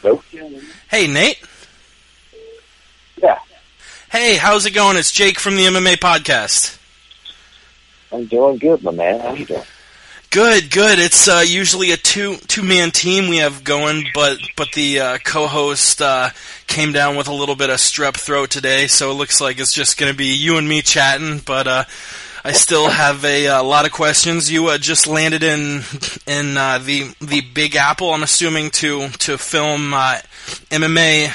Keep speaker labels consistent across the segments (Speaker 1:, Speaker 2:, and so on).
Speaker 1: Hello?
Speaker 2: Hey, Nate.
Speaker 1: Yeah.
Speaker 2: Hey, how's it going? It's Jake from the MMA podcast.
Speaker 1: I'm doing good, my man. How you doing?
Speaker 2: Good. It's usually a two-man team we have going, but the co-host came down with a little bit of strep throat today, so it looks like it's just going to be you and me chatting, but I still have a lot of questions. You just landed in the Big Apple, I'm assuming, to film MMA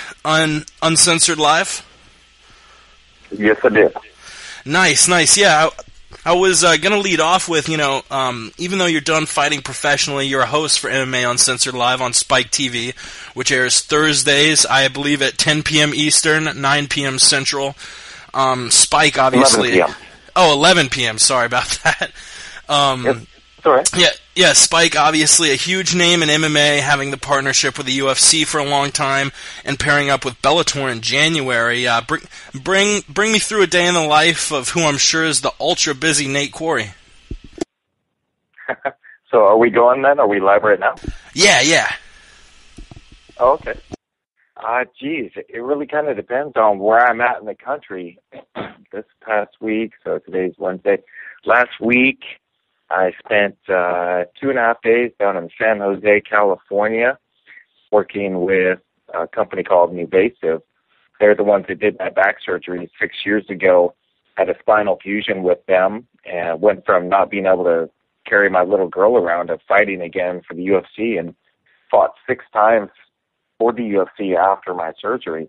Speaker 2: uncensored live?
Speaker 1: Yes, I did.
Speaker 2: Nice. Yeah, I was going to lead off with, even though you're done fighting professionally, you're a host for MMA Uncensored Live on Spike TV, which airs Thursdays, I believe, at 10 p.m. Eastern, 9 p.m. Central. Spike, obviously.
Speaker 1: 11 p.m.
Speaker 2: Oh, 11 p.m. Sorry about that.
Speaker 1: Yep. It's all right.
Speaker 2: Yeah. Spike, obviously a huge name in MMA, having the partnership with the UFC for a long time, and pairing up with Bellator in January. Bring me through a day in the life of who I'm sure is the ultra busy Nate Quarry.
Speaker 1: So, are we going then? Are we live right now?
Speaker 2: Yeah.
Speaker 1: Oh, okay. Geez, it really kind of depends on where I'm at in the country. This past week, so today's Wednesday. Last week, I spent 2.5 days down in San Jose, California, working with a company called Nuvasive. They're the ones that did my back surgery 6 years ago. Had a spinal fusion with them and went from not being able to carry my little girl around to fighting again for the UFC, and fought 6 times for the UFC after my surgery.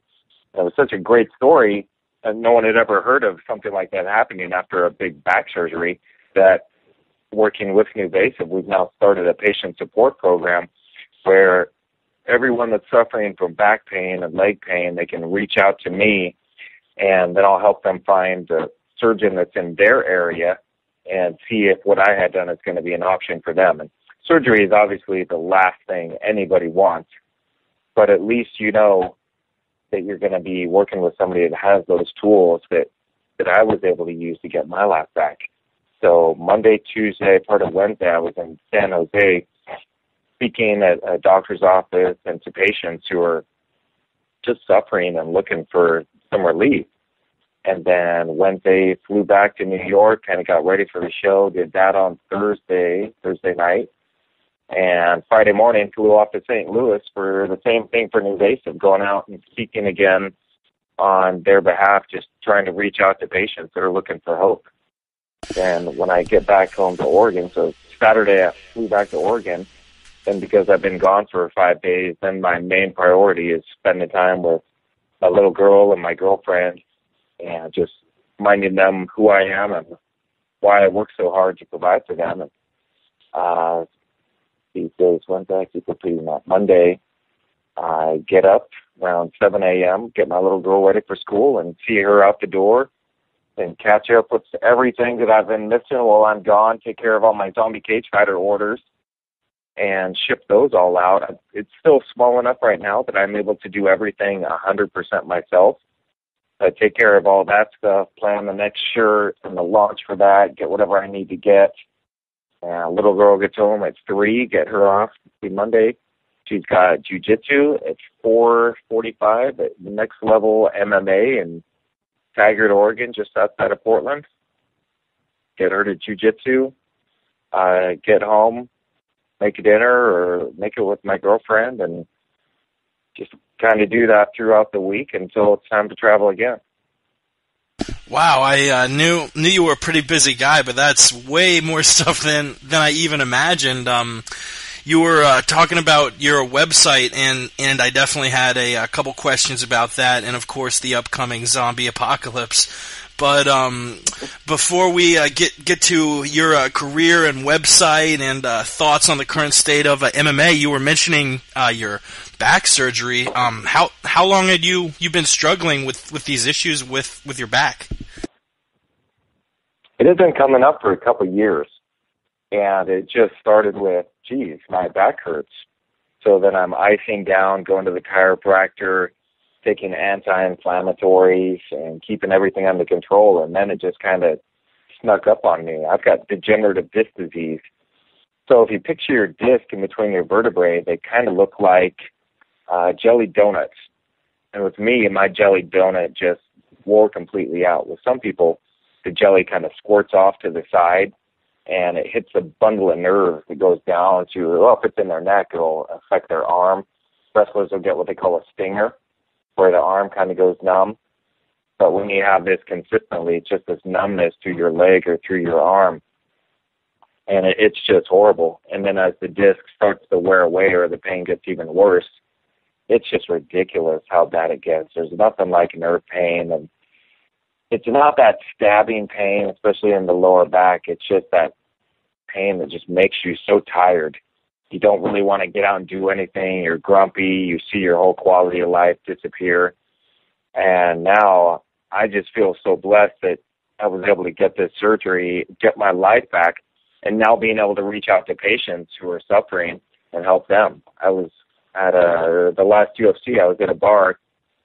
Speaker 1: It was such a great story, and no one had ever heard of something like that happening after a big back surgery, that working with Nuvasive, we've now started a patient support program where everyone that's suffering from back pain and leg pain, they can reach out to me, and then I'll help them find a surgeon that's in their area and see if what I had done is going to be an option for them. And surgery is obviously the last thing anybody wants, but at least you know that you're going to be working with somebody that has those tools that I was able to use to get my life back. So Monday, Tuesday, part of Wednesday, I was in San Jose speaking at a doctor's office and to patients who are just suffering and looking for some relief. And then Wednesday, flew back to New York, kind of got ready for the show, did that on Thursday night. And Friday morning, flew off to St. Louis for the same thing for Nuvasive, going out and speaking again on their behalf, just trying to reach out to patients that are looking for hope. And when I get back home to Oregon, so Saturday I flew back to Oregon, and because I've been gone for 5 days, then my main priority is spending time with my little girl and my girlfriend, and just reminding them who I am and why I work so hard to provide for them. And these days, Wednesday, I keep repeating that. Monday, I get up around 7 a.m., get my little girl ready for school, and see her out the door, and catch up with everything that I've been missing while I'm gone, take care of all my zombie cage fighter orders, and ship those all out. It's still small enough right now that I'm able to do everything 100% myself. I take care of all that stuff, plan the next shirt and the launch for that, get whatever I need to get. Little girl gets home at 3, get her off Monday. She's got jiu-jitsu at 4:45 at the next level MMA in Taggart, Oregon, just outside of Portland. Get her to jiu-jitsu, get home, make a dinner or make it with my girlfriend, and just kind of do that throughout the week until it's time to travel again.
Speaker 2: Wow, I knew you were a pretty busy guy, but that's way more stuff than I even imagined. You were talking about your website, and I definitely had a couple questions about that, and of course the upcoming zombie apocalypse. But before we get to your career and website and thoughts on the current state of MMA, you were mentioning your back surgery. How long had you been struggling with these issues with your back?
Speaker 1: It had been coming up for a couple of years, and it just started with, geez, my back hurts. So then I'm icing down, going to the chiropractor, taking anti-inflammatories and keeping everything under control, and then it just kind of snuck up on me. I've got degenerative disc disease. So if you picture your disc in between your vertebrae, they kind of look like jelly donuts. And with me, my jelly donut just wore completely out. With some people, the jelly kind of squirts off to the side, and it hits a bundle of nerves that goes down to, if it's in their neck, it'll affect their arm. Wrestlers will get what they call a stinger, where the arm kind of goes numb. But when you have this consistently, it's just this numbness through your leg or through your arm. And it's just horrible. And then as the disc starts to wear away or the pain gets even worse, it's just ridiculous how bad it gets. There's nothing like nerve pain. And it's not that stabbing pain, especially in the lower back. It's just that pain that just makes you so tired. You don't really want to get out and do anything. You're grumpy. You see your whole quality of life disappear. And now I just feel so blessed that I was able to get this surgery, get my life back, and now being able to reach out to patients who are suffering and help them. I was at the last UFC, I was at a bar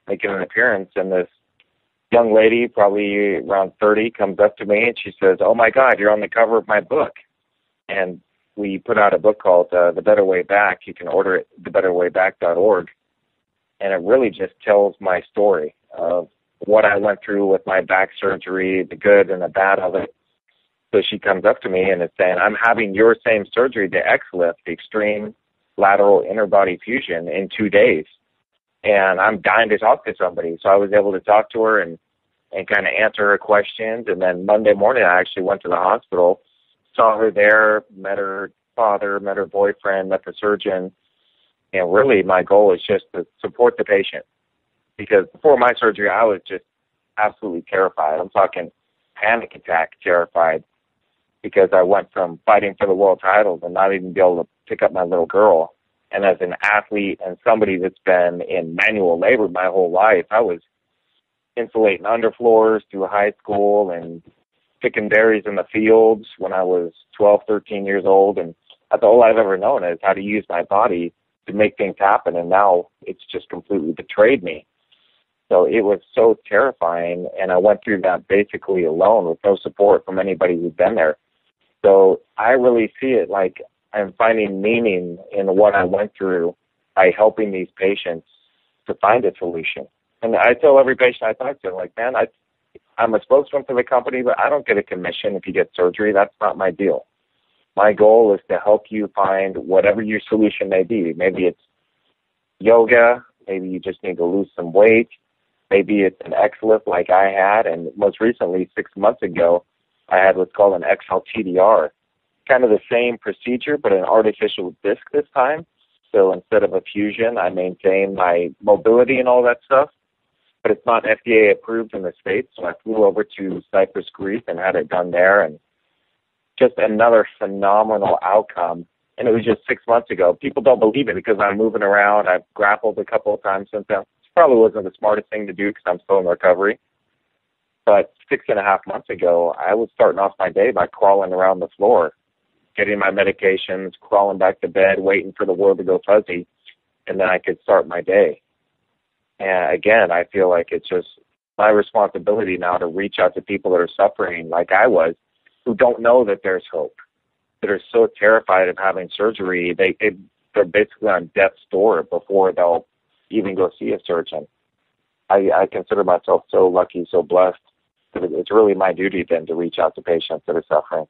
Speaker 1: making an appearance, and this young lady, probably around 30, comes up to me and she says, "Oh my God, you're on the cover of my book." And we put out a book called The Better Way Back. You can order it at thebetterwayback.org. And it really just tells my story of what I went through with my back surgery, the good and the bad of it. So she comes up to me and is saying, "I'm having your same surgery, the X-Lift, the extreme lateral inner body fusion, in 2 days. And I'm dying to talk to somebody." So I was able to talk to her and kind of answer her questions. And then Monday morning, I actually went to the hospital, saw her there, met her father, met her boyfriend, met the surgeon. And really my goal is just to support the patient. Because before my surgery, I was just absolutely terrified. I'm talking panic attack terrified, because I went from fighting for the world titles and not even be able to pick up my little girl. And as an athlete and somebody that's been in manual labor my whole life, I was insulating underfloors through high school and picking berries in the fields when I was 12, 13 years old. And that's all I've ever known is how to use my body to make things happen. And now it's just completely betrayed me. So it was so terrifying. And I went through that basically alone with no support from anybody who'd been there. So I really see it like I'm finding meaning in what I went through by helping these patients to find a solution. And I tell every patient I talk to, like, man, I'm a spokesman for the company, but I don't get a commission if you get surgery. That's not my deal. My goal is to help you find whatever your solution may be. Maybe it's yoga. Maybe you just need to lose some weight. Maybe it's an X-Lift like I had. And most recently, 6 months ago, I had what's called an XL-TDR. Kind of the same procedure, but an artificial disc this time. So instead of a fusion, I maintain my mobility and all that stuff. But it's not FDA approved in the States, so I flew over to Cyprus, Greece, and had it done there. And just another phenomenal outcome. And it was just 6 months ago. People don't believe it because I'm moving around. I've grappled a couple of times since then. It probably wasn't the smartest thing to do because I'm still in recovery. But 6.5 months ago, I was starting off my day by crawling around the floor, getting my medications, crawling back to bed, waiting for the world to go fuzzy, and then I could start my day. And again, I feel like it's just my responsibility now to reach out to people that are suffering like I was, who don't know that there's hope, that are so terrified of having surgery, they're basically on death's door before they'll even go see a surgeon. I consider myself so lucky, so blessed, that it's really my duty then to reach out to patients that are suffering.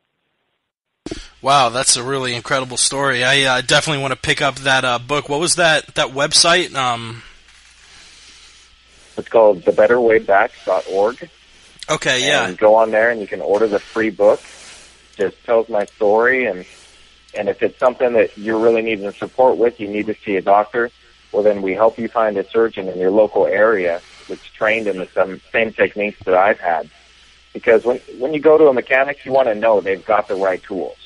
Speaker 2: Wow, that's a really incredible story. I definitely want to pick up that book. What was that website?
Speaker 1: It's called thebetterwayback.org.
Speaker 2: Okay, yeah.
Speaker 1: And go on there and you can order the free book. Just tells my story, and if it's something that you're really needing support with, you need to see a doctor, well then we help you find a surgeon in your local area that's trained in the same techniques that I've had. Because when you go to a mechanic, you want to know they've got the right tools.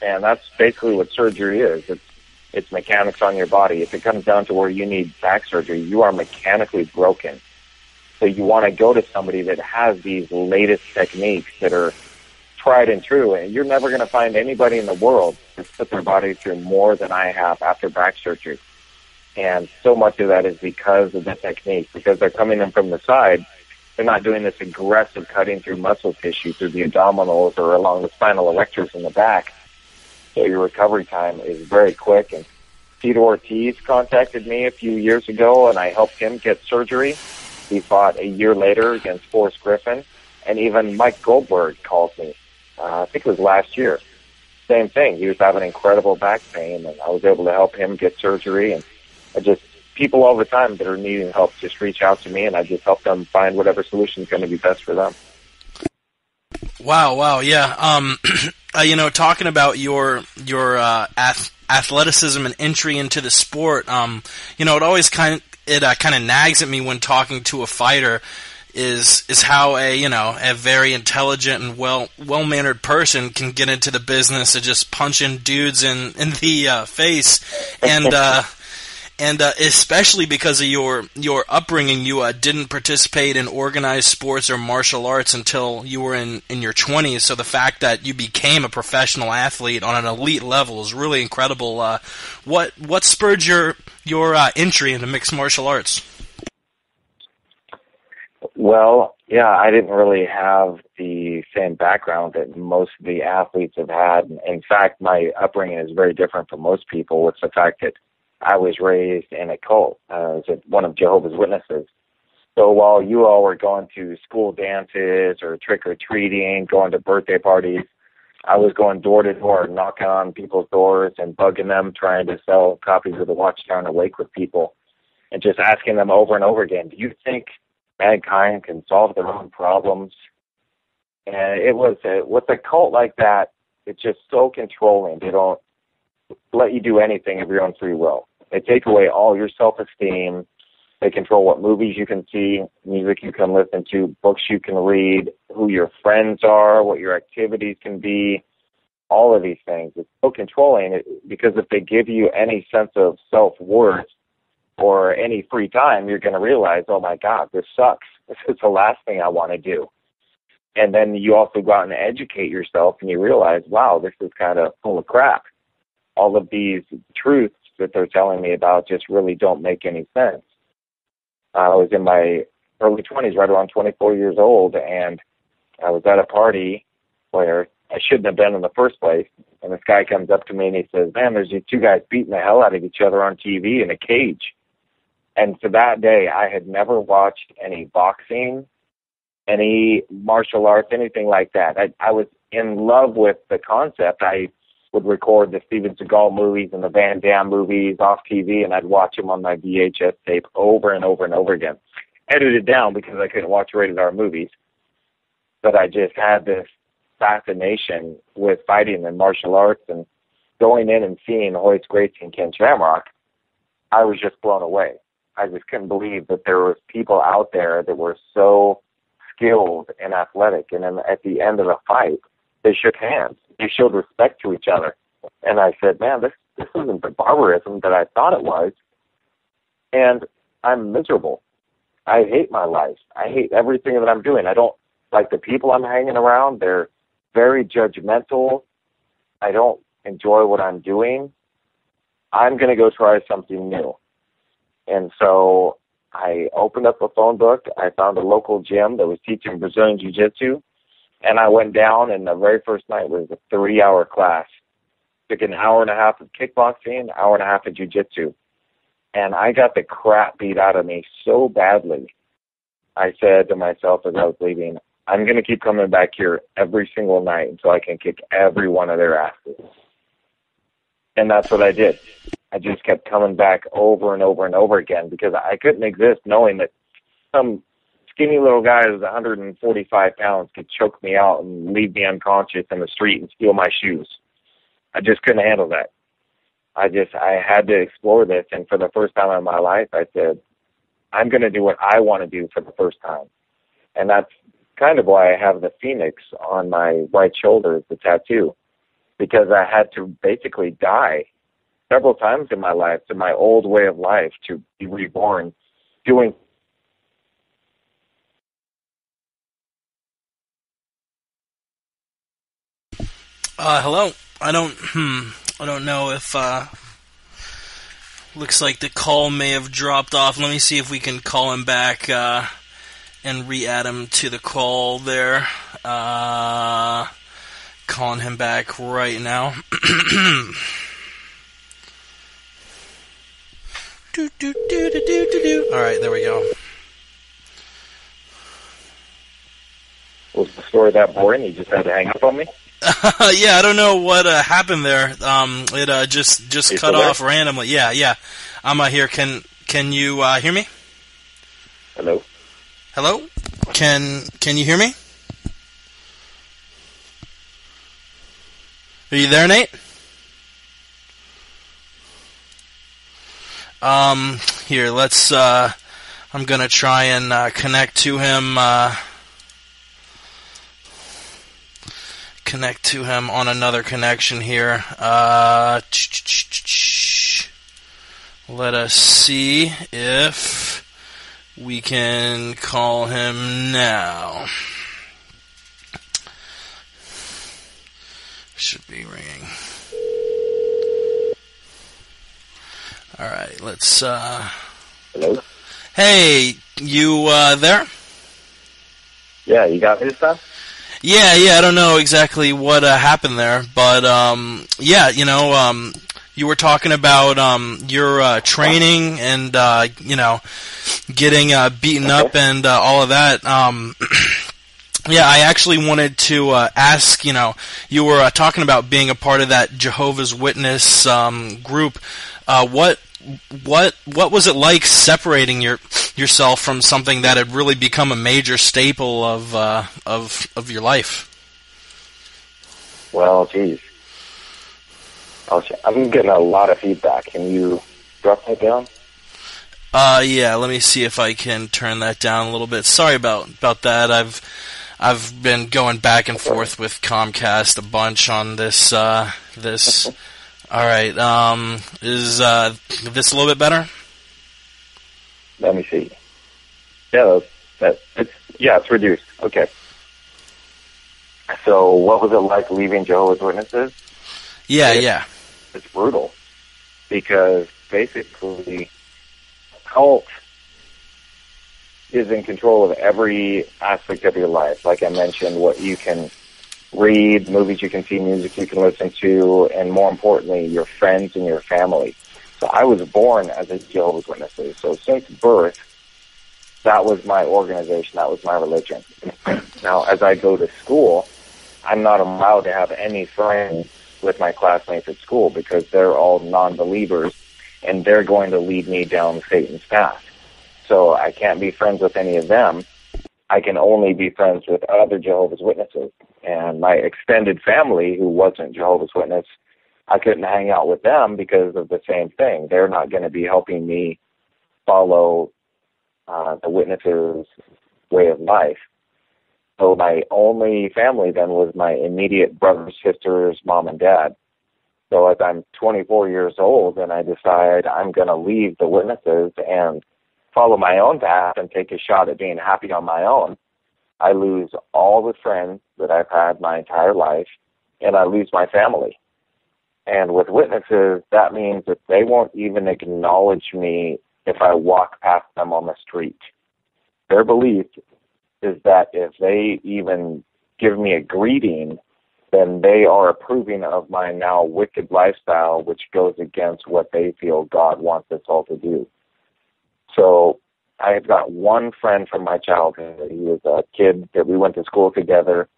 Speaker 1: And that's basically what surgery is. It's mechanics on your body. If it comes down to where you need back surgery, you are mechanically broken. So you want to go to somebody that has these latest techniques that are tried and true. And you're never going to find anybody in the world that's put their body through more than I have after back surgery. And so much of that is because of the technique, because they're coming in from the side. They're not doing this aggressive cutting through muscle tissue through the abdominals or along the spinal erectors in the back. So your recovery time is very quick. And Tito Ortiz contacted me a few years ago, and I helped him get surgery. He fought a year later against Forrest Griffin. And even Mike Goldberg called me, I think it was last year. Same thing. He was having incredible back pain, and I was able to help him get surgery. And people all the time that are needing help just reach out to me, and I just help them find whatever solution is going to be best for them.
Speaker 2: Wow, yeah. Talking about your athleticism and entry into the sport, it always kind of nags at me when talking to a fighter. Is how a very intelligent and well-mannered person can get into the business of just punching dudes in the face, and especially because of your upbringing, you didn't participate in organized sports or martial arts until you were in your 20s. So the fact that you became a professional athlete on an elite level is really incredible. What spurred your entry into mixed martial arts?
Speaker 1: Well, yeah, I didn't really have the same background that most of the athletes have had. In fact, my upbringing is very different from most people. It's the fact that I was raised in a cult, as one of Jehovah's Witnesses. So while you all were going to school dances or trick-or-treating, going to birthday parties, I was going door to door, knocking on people's doors and bugging them, trying to sell copies of the Watchtower Awake with people, and just asking them over and over again, do you think mankind can solve their own problems? And it was with a cult like that, it's just so controlling. They don't let you do anything of your own free will. They take away all your self-esteem. They control what movies you can see, music you can listen to, books you can read, who your friends are, what your activities can be, all of these things. It's so controlling because if they give you any sense of self-worth or any free time, you're going to realize, oh my God, this sucks. This is the last thing I want to do. And then you also go out and educate yourself and you realize, wow, this is kind of full of crap. All of these truths that they're telling me about just really don't make any sense. I was in my early 20s, right around 24 years old, and I was at a party where I shouldn't have been in the first place. And this guy comes up to me and he says, man, there's these two guys beating the hell out of each other on TV in a cage. And to that day, I had never watched any boxing, any martial arts, anything like that. I was in love with the concept. I would record the Steven Seagal movies and the Van Damme movies off TV, and I'd watch them on my VHS tape over and over and over again. Edited down because I couldn't watch rated R movies. But I just had this fascination with fighting and martial arts, and going in and seeing Horace Gracie and Ken Shamrock, I was just blown away. I just couldn't believe that there was people out there that were so skilled and athletic. And then at the end of the fight, they shook hands. They showed respect to each other. And I said, man, this isn't the barbarism that I thought it was. And I'm miserable. I hate my life. I hate everything that I'm doing. I don't like the people I'm hanging around. They're very judgmental. I don't enjoy what I'm doing. I'm going to go try something new. And so I opened up a phone book. I found a local gym that was teaching Brazilian Jiu-Jitsu. And I went down, and the very first night was a 3-hour class. Took an hour and a half of kickboxing, an hour and a half of jiu-jitsu. And I got the crap beat out of me so badly. I said to myself as I was leaving, I'm going to keep coming back here every single night until I can kick every one of their asses. And that's what I did. I just kept coming back over and over and over again because I couldn't exist knowing that some skinny little guy who's 145 pounds could choke me out and leave me unconscious in the street and steal my shoes. I just couldn't handle that. I had to explore this, and for the first time in my life, I said, I'm going to do what I want to do for the first time. And that's kind of why I have the phoenix on my right shoulder, the tattoo, because I had to basically die several times in my life to my old way of life to be reborn doing.
Speaker 2: Hello. I don't know if looks like the call may have dropped off. Let me see if we can call him back and re-add him to the call there. Calling him back right now. All right, there we go.
Speaker 1: Was the story that boring? You just had to hang up on me?
Speaker 2: Yeah, I don't know what happened there. It just cut off randomly. Yeah. I'm here. Can you hear me?
Speaker 1: Hello?
Speaker 2: Hello? Can you hear me? Are you there, Nate? Here, let's, I'm gonna try and, connect to him on another connection here. Let us see if we can call him now. Should be ringing. All right, let's.
Speaker 1: Hello?
Speaker 2: Hey, you there?
Speaker 1: Yeah, you got me this time?
Speaker 2: Yeah. I don't know exactly what happened there, but yeah, you were talking about your training and getting beaten up and all of that. Yeah, I actually wanted to ask. You were talking about being a part of that Jehovah's Witness group. What was it like separating yourself from something that had really become a major staple of your life?
Speaker 1: Well, geez. I'm getting a lot of feedback. Can you drop that down?
Speaker 2: Yeah. Let me see if I can turn that down a little bit. Sorry about that. I've been going back and forth with Comcast a bunch on this. All right. Is this a little bit better?
Speaker 1: Let me see. Yeah, it's reduced. Okay. So, what was it like leaving Jehovah's Witnesses?
Speaker 2: Yeah.
Speaker 1: It's brutal because basically, cult is in control of every aspect of your life. Like I mentioned, what you can read, movies you can see, music you can listen to, and more importantly, your friends and your family. So I was born as a Jehovah's Witness. So since birth, that was my organization, that was my religion. Now, as I go to school, I'm not allowed to have any friends with my classmates at school because they're all non-believers, and they're going to lead me down Satan's path. So I can't be friends with any of them. I can only be friends with other Jehovah's Witnesses. And my extended family, who wasn't Jehovah's Witness, I couldn't hang out with them because of the same thing. They're not going to be helping me follow the Witnesses' way of life. So my only family then was my immediate brothers, sisters, mom, and dad. So as I'm 24 years old and I decide I'm going to leave the Witnesses and follow my own path and take a shot at being happy on my own, I lose all the friends that I've had my entire life, and I lose my family. And with Witnesses, that means that they won't even acknowledge me if I walk past them on the street. Their belief is that if they even give me a greeting, then they are approving of my now wicked lifestyle, which goes against what they feel God wants us all to do. So I've got one friend from my childhood. He was a kid that we went to school together,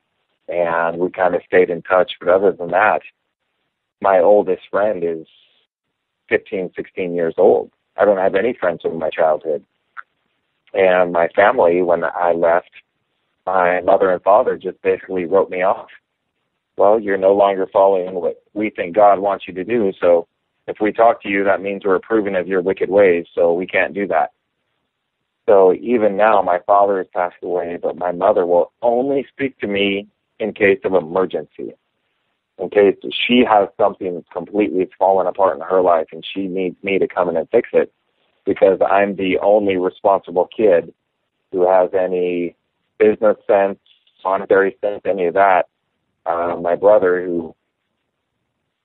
Speaker 1: and we kind of stayed in touch. But other than that, my oldest friend is 15, 16 years old. I don't have any friends from my childhood. And my family, when I left, my mother and father just basically wrote me off. Well, you're no longer following what we think God wants you to do, so if we talk to you, that means we're approving of your wicked ways, so we can't do that. So even now, my father has passed away, but my mother will only speak to me in case of emergency, in case she has something that's completely fallen apart in her life and she needs me to come in and fix it, because I'm the only responsible kid who has any business sense, monetary sense, any of that. My brother, who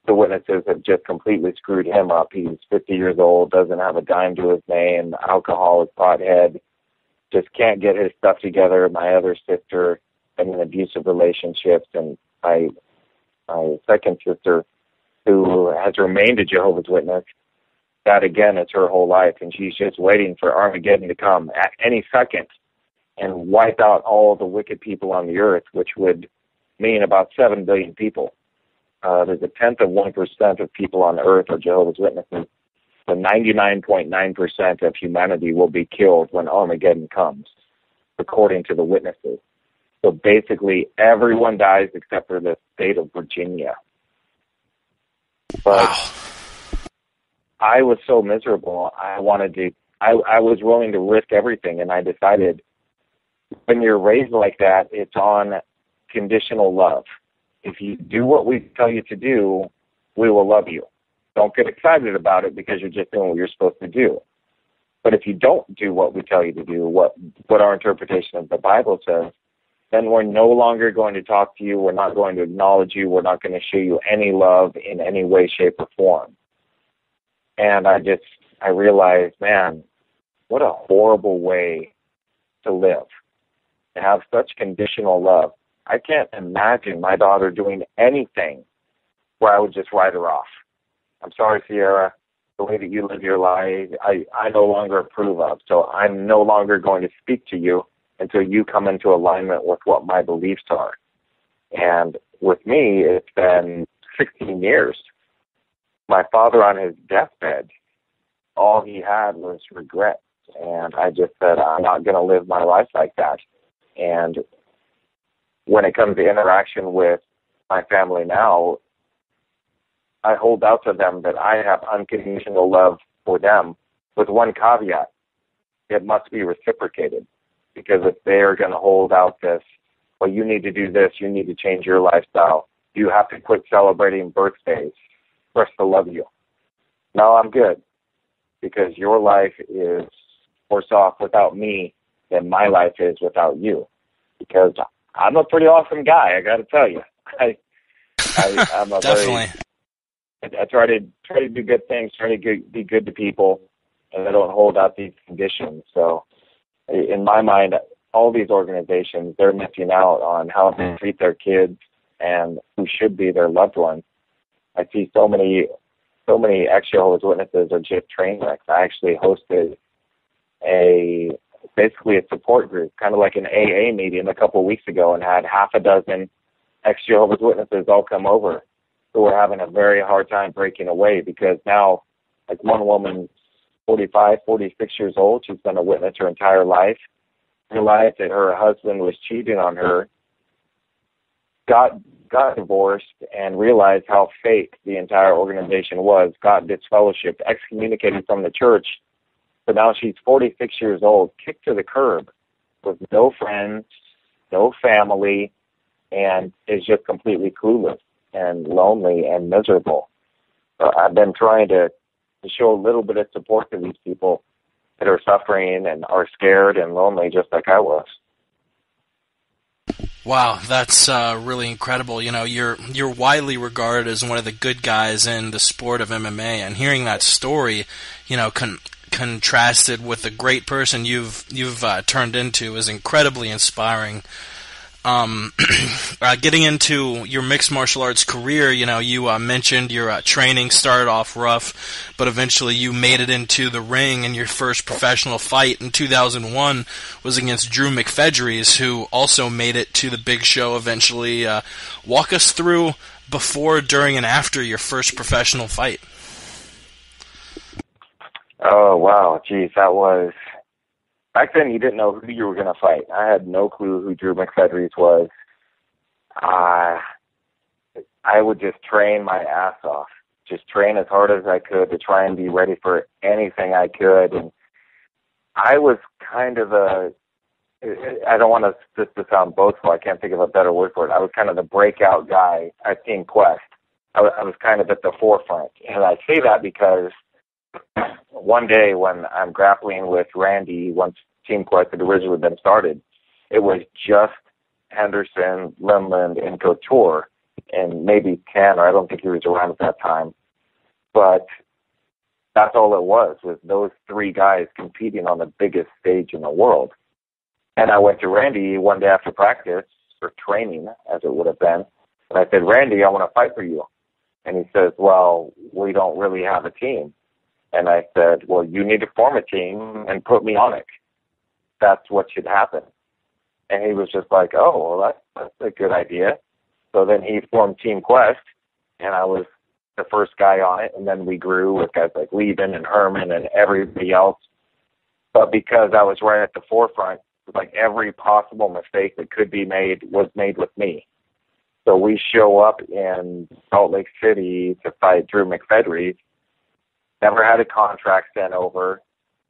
Speaker 1: the Witnesses have just completely screwed him up. He's 50 years old, doesn't have a dime to his name, alcoholic, pothead, just can't get his stuff together. My other sister in an abusive relationships, and my second sister, who has remained a Jehovah's Witness, that again is her whole life, and she's just waiting for Armageddon to come at any second and wipe out all the wicked people on the earth, which would mean about 7 billion people. There's a tenth of 1% of people on earth are Jehovah's Witnesses. So 99.9% of humanity will be killed when Armageddon comes, according to the witnesses. So basically, everyone dies except for the state of Virginia. But
Speaker 2: Wow.
Speaker 1: I was so miserable. I was willing to risk everything, and I decided when you're raised like that, it's on conditional love. If you do what we tell you to do, we will love you. Don't get excited about it because you're just doing what you're supposed to do. But if you don't do what we tell you to do, what our interpretation of the Bible says, then we're no longer going to talk to you. We're not going to acknowledge you. We're not going to show you any love in any way, shape, or form. And I realized, man, what a horrible way to live, to have such conditional love. I can't imagine my daughter doing anything where I would just write her off. I'm sorry, Sierra, the way that you live your life, I no longer approve of. So I'm no longer going to speak to you until you come into alignment with what my beliefs are. And with me, it's been 16 years. My father on his deathbed, all he had was regret. And I just said, I'm not going to live my life like that. And when it comes to interaction with my family now, I hold out to them that I have unconditional love for them with one caveat. It must be reciprocated. Because if they are going to hold out this, well, you need to do this, you need to change your lifestyle, you have to quit celebrating birthdays for us to love you. No, I'm good. Because your life is worse off without me than my life is without you. Because I'm a pretty awesome guy, I got to tell you. I'm a
Speaker 2: Definitely.
Speaker 1: I try to do good things, try to be good to people, and I don't hold out these conditions. So, in my mind, all these organizations, they're missing out on how they treat their kids and who should be their loved ones. I see so many ex-Jehovah's Witnesses are just train wrecks. I actually hosted basically a support group, kind of like an AA meeting a couple of weeks ago, and had half a dozen ex-Jehovah's Witnesses all come over who were having a very hard time breaking away because now, like one woman, 45, 46 years old, she's been a witness her entire life, realized that her husband was cheating on her, got divorced, and realized how fake the entire organization was, got disfellowshipped, excommunicated from the church. So now she's 46 years old, kicked to the curb with no friends, no family, and is just completely clueless and lonely and miserable. So I've been trying to show a little bit of support to these people that are suffering and are scared and lonely just like I was.
Speaker 2: Wow, that's really incredible. You know, you're widely regarded as one of the good guys in the sport of MMA, and hearing that story, you know, contrasted with the great person you've turned into is incredibly inspiring. Getting into your mixed martial arts career, you know, you mentioned your training started off rough, but eventually you made it into the ring, and your first professional fight in 2001 was against Drew McFedries, who also made it to the big show eventually. Walk us through before, during, and after your first professional fight.
Speaker 1: Oh, wow. Geez, that was... Back then, you didn't know who you were going to fight. I had no clue who Drew McFedries was. I would just train my ass off, just train as hard as I could to try and be ready for anything I could. And I was kind of I don't want this to sound boastful. I can't think of a better word for it. I was kind of the breakout guy at Team Quest. I was kind of at the forefront. And I say that because one day when I'm grappling with Randy, once Team Quest had originally been started, it was just Henderson, Limland, and Couture, and maybe Tanner. I don't think he was around at that time. But that's all it was those three guys competing on the biggest stage in the world. And I went to Randy one day after practice, or training, as it would have been, and I said, Randy, I want to fight for you. And he says, well, we don't really have a team. And I said, well, you need to form a team and put me on it. That's what should happen. And he was just like, oh, well, that's a good idea. So then he formed Team Quest, and I was the first guy on it. And then we grew with guys like Leben and Herman and everybody else. But because I was right at the forefront, like every possible mistake that could be made was made with me. So we show up in Salt Lake City to fight Drew McFedry. Never had a contract sent over.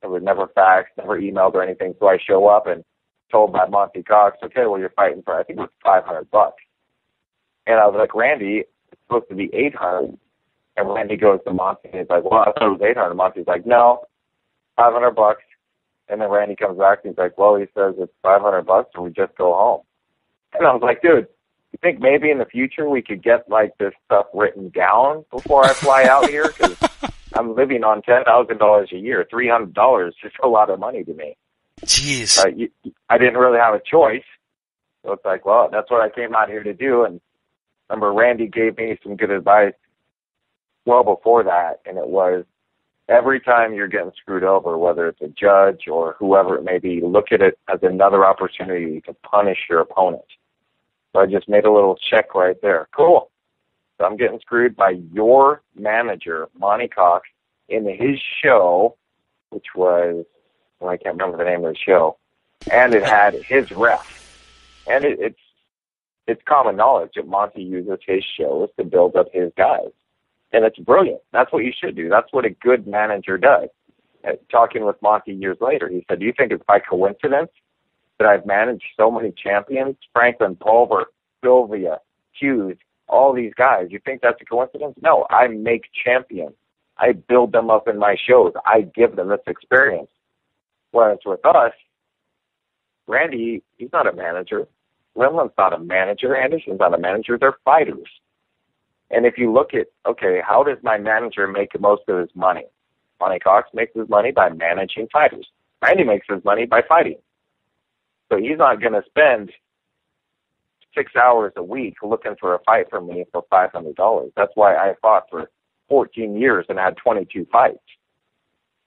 Speaker 1: It was never faxed, never emailed or anything. So I show up and told by Monty Cox, okay, well, you're fighting for, I think it was $500. And I was like, Randy, it's supposed to be $800. And Randy goes to Monty and he's like, well, I thought it was $800. Monty's like, no, $500. And then Randy comes back and he's like, well, he says it's $500 and we just go home. And I was like, dude, you think maybe in the future we could get like this stuff written down before I fly out here? Because I'm living on $10,000 a year. $300 is a lot of money to me.
Speaker 2: Jeez.
Speaker 1: I didn't really have a choice. So it's like, well, that's what I came out here to do. And remember, Randy gave me some good advice well before that, and it was every time you're getting screwed over, whether it's a judge or whoever it may be, look at it as another opportunity to punish your opponent. So I just made a little check right there. Cool. So I'm getting screwed by your manager, Monty Cox, in his show, which was, well, I can't remember the name of the show, and it had his ref. And it's common knowledge that Monty uses his shows to build up his guys. And it's brilliant. That's what you should do. That's what a good manager does. Talking with Monty years later, he said, do you think it's by coincidence that I've managed so many champions? Franklin, Pulver, Sylvia, Hughes, all these guys. You think that's a coincidence? No, I make champions. I build them up in my shows. I give them this experience. Whereas with us, Randy, he's not a manager. Limlin's not a manager. Anderson's not a manager. They're fighters. And if you look at, okay, how does my manager make the most of his money? Monty Cox makes his money by managing fighters. Randy makes his money by fighting. So he's not going to spend 6 hours a week looking for a fight from me for $500. That's why I fought for 14 years and had 22 fights.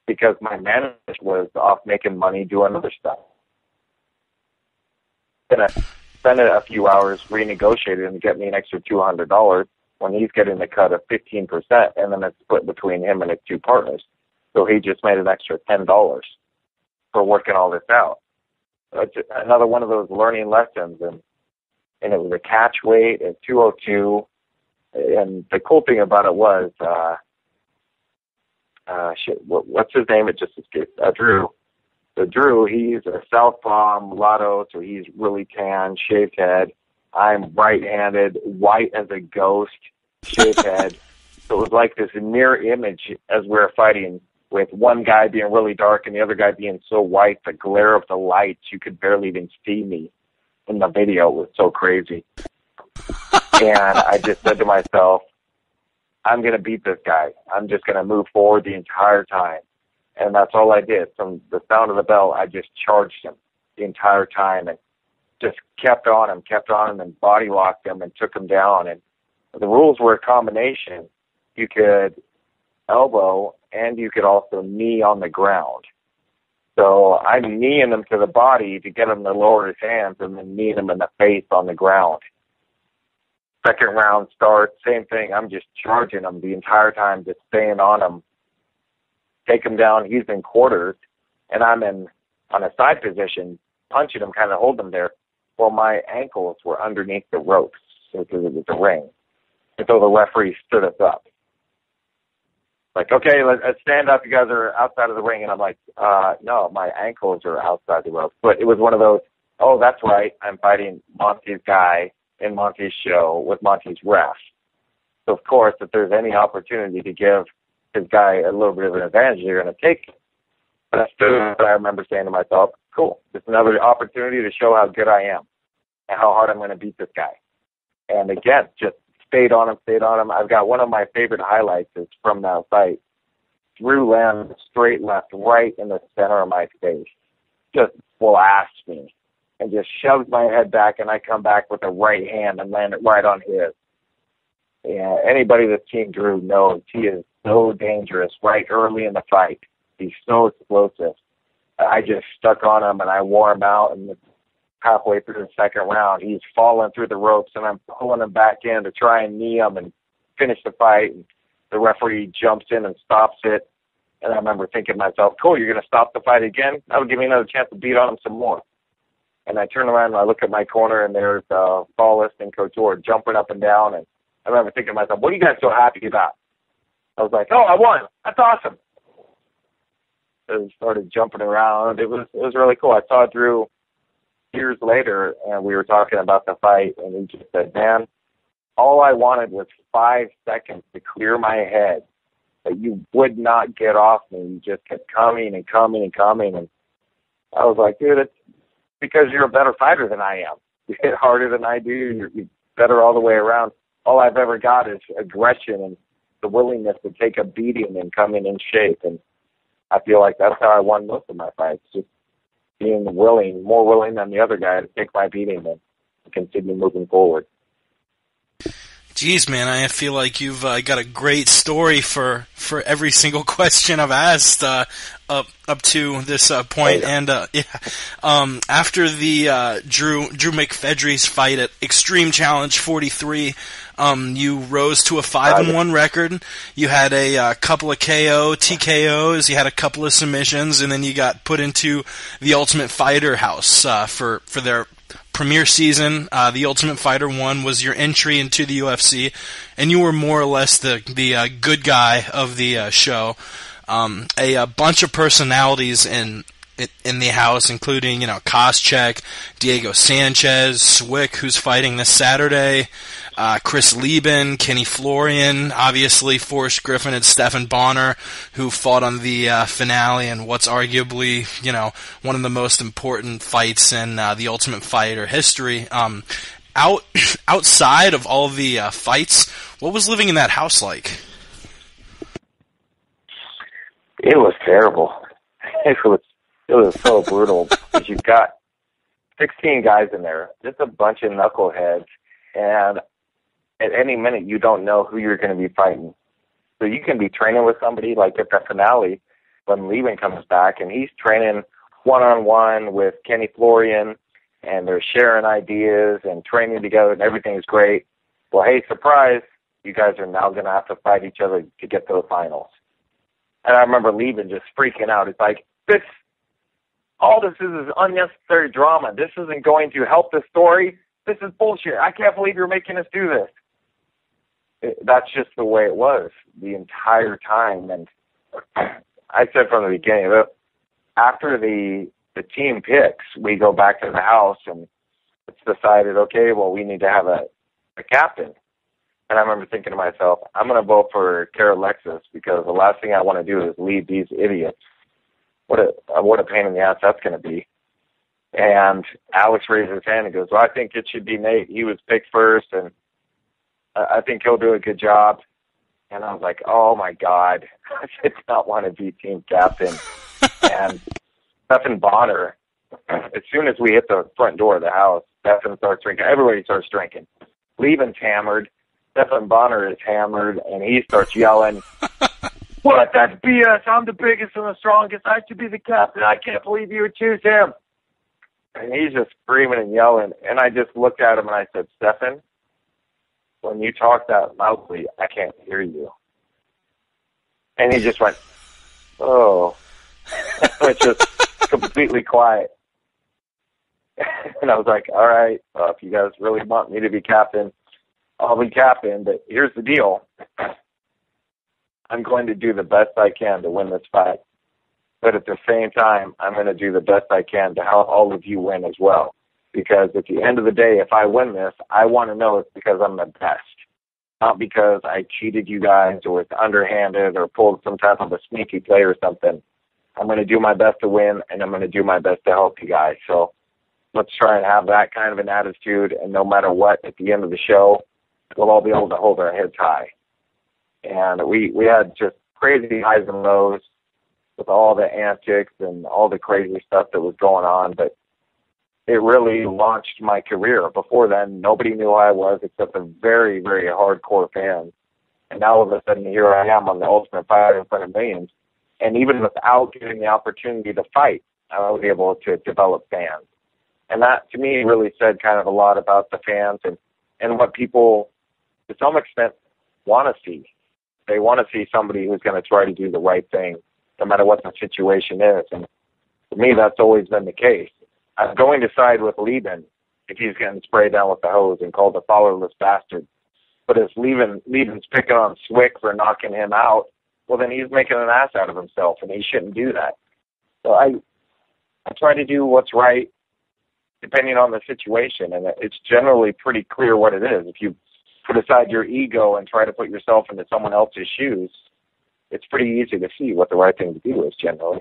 Speaker 1: Because my manager was off making money doing other stuff. Going to spend a few hours renegotiating and get me an extra $200 when he's getting the cut of 15%, and then it's split between him and his two partners. So he just made an extra $10 for working all this out. So it's another one of those learning lessons, and it was a catch weight at 202. And the cool thing about it was, what's his name? It just escaped. Drew. So Drew, he's a southpaw mulatto, so he's really tan, shaved head. I'm right-handed, white as a ghost, shaved head. So it was like this mirror image as we were fighting, with one guy being really dark and the other guy being so white, the glare of the lights, you could barely even see me in the video. It was so crazy. And I just said to myself, I'm going to beat this guy. I'm just going to move forward the entire time. And that's all I did. From the sound of the bell, I just charged him the entire time and just kept on him, and body locked him and took him down. And the rules were a combination. You could elbow and you could also knee on the ground. So I'm kneeing him to the body to get him to lower his hands and then kneeing him in the face on the ground. Second round starts, same thing. I'm just charging him the entire time, just staying on him. Take him down. He's in quarters, and I'm on a side position, punching him, kind of holding him there. Well, my ankles were underneath the ropes because it was a ring. And so the referee stood us up. Like, okay, let's stand up. You guys are outside of the ring. And I'm like, no, my ankles are outside the ropes. But it was one of those, oh, that's right, I'm fighting Monty's guy in Monty's show with Monty's ref. So, of course, if there's any opportunity to give his guy a little bit of an advantage, you're going to take it. That's what I remember saying to myself, cool, it's another opportunity to show how good I am and how hard I'm going to beat this guy. And again, just stayed on him. I've got one of my favorite highlights is from that fight. Drew lands straight left right in the center of my face. Just blasts me and just shoves my head back, and I come back with a right hand and land it right on his. Yeah, anybody that's seen Drew knows he is so dangerous right early in the fight. He's so explosive. I just stuck on him, and I wore him out, and halfway through the second round, he's falling through the ropes, and I'm pulling him back in to try and knee him and finish the fight. And the referee jumps in and stops it. And I remember thinking to myself, cool, you're going to stop the fight again? That'll give me another chance to beat on him some more. And I turn around and I look at my corner, and there's Paulus and Coach Orr jumping up and down. And I remember thinking to myself, what are you guys so happy about? I was like, oh, I won. That's awesome. So we started jumping around. It was really cool. I saw Drew years later, and we were talking about the fight, and he just said, man, all I wanted was 5 seconds to clear my head. But you would not get off me. You just kept coming and coming and coming. And I was like, dude, it's because you're a better fighter than I am. You hit harder than I do. You're better all the way around. All I've ever got is aggression and the willingness to take a beating and come in shape. And I feel like that's how I won most of my fights, just being willing, more willing than the other guy to take my beating and continue moving forward.
Speaker 2: Geez, man, I feel like you've got a great story for every single question I've asked up to this point. And after the Drew McFedry's fight at Extreme Challenge 43, you rose to a 5-1 record. You had a couple of TKOs, you had a couple of submissions, and then you got put into the Ultimate Fighter house for their premiere season. The Ultimate Fighter 1 was your entry into the UFC, and you were more or less the good guy of the show. A bunch of personalities in the house, including Koscheck, Diego Sanchez, Swick, who's fighting this Saturday, Chris Leben, Kenny Florian, obviously Forrest Griffin and Stephan Bonner, who fought on the finale and what's arguably one of the most important fights in the Ultimate Fighter history. Outside of all of the fights, what was living in that house like?
Speaker 1: It was terrible. It was so brutal because you've got 16 guys in there, just a bunch of knuckleheads, and at any minute you don't know who you're going to be fighting. So you can be training with somebody like at the finale when Leben comes back, and he's training one-on-one with Kenny Florian, and they're sharing ideas and training together, and everything's great. Well, hey, surprise, you guys are now going to have to fight each other to get to the finals. And I remember Leben just freaking out. It's like, all this is unnecessary drama. This isn't going to help the story. This is bullshit. I can't believe you're making us do this. That's just the way it was the entire time. And I said from the beginning, after the team picks, we go back to the house and it's decided, okay, well, we need to have a captain. And I remember thinking to myself, I'm going to vote for Kara Alexis because the last thing I want to do is lead these idiots. What a pain in the ass that's going to be. And Alex raised his hand and goes, well, I think it should be Nate. He was picked first, and I think he'll do a good job. And I was like, oh, my God. I did not want to be team captain. And Stephan Bonner, as soon as we hit the front door of the house, Stephan starts drinking. Everybody starts drinking. Leben's hammered. Stephan Bonner is hammered, and he starts yelling, what? That's BS. I'm the biggest and the strongest. I should be the captain. I can't believe you would choose him. And he's just screaming and yelling. And I just looked at him and I said, Stephan, when you talk that loudly, I can't hear you. And he just went, oh. It's just completely quiet. And I was like, all right, if you guys really want me to be captain, I'll be captain. But here's the deal. I'm going to do the best I can to win this fight. But at the same time, I'm going to do the best I can to help all of you win as well. Because at the end of the day, if I win this, I want to know it's because I'm the best. Not because I cheated you guys or it's underhanded or pulled some type of a sneaky play or something. I'm going to do my best to win, and I'm going to do my best to help you guys. So let's try and have that kind of an attitude, and no matter what, at the end of the show, we'll all be able to hold our heads high. And we had just crazy highs and lows with all the antics and all the crazy stuff that was going on, but it really launched my career. Before then, nobody knew who I was except the very, very hardcore fans. And now all of a sudden here I am on the Ultimate Fighter in front of millions. And even without getting the opportunity to fight, I was able to develop fans. And that, to me, really said kind of a lot about the fans and what people, to some extent, want to see. They want to see somebody who's going to try to do the right thing, no matter what the situation is. And for me, that's always been the case. I'm going to side with Leben if he's getting sprayed down with the hose and called a followerless bastard. But if Leben's picking on Swick for knocking him out, well, then he's making an ass out of himself, and he shouldn't do that. So I try to do what's right depending on the situation, and it's generally pretty clear what it is. If you put aside your ego and try to put yourself into someone else's shoes, it's pretty easy to see what the right thing to do is generally.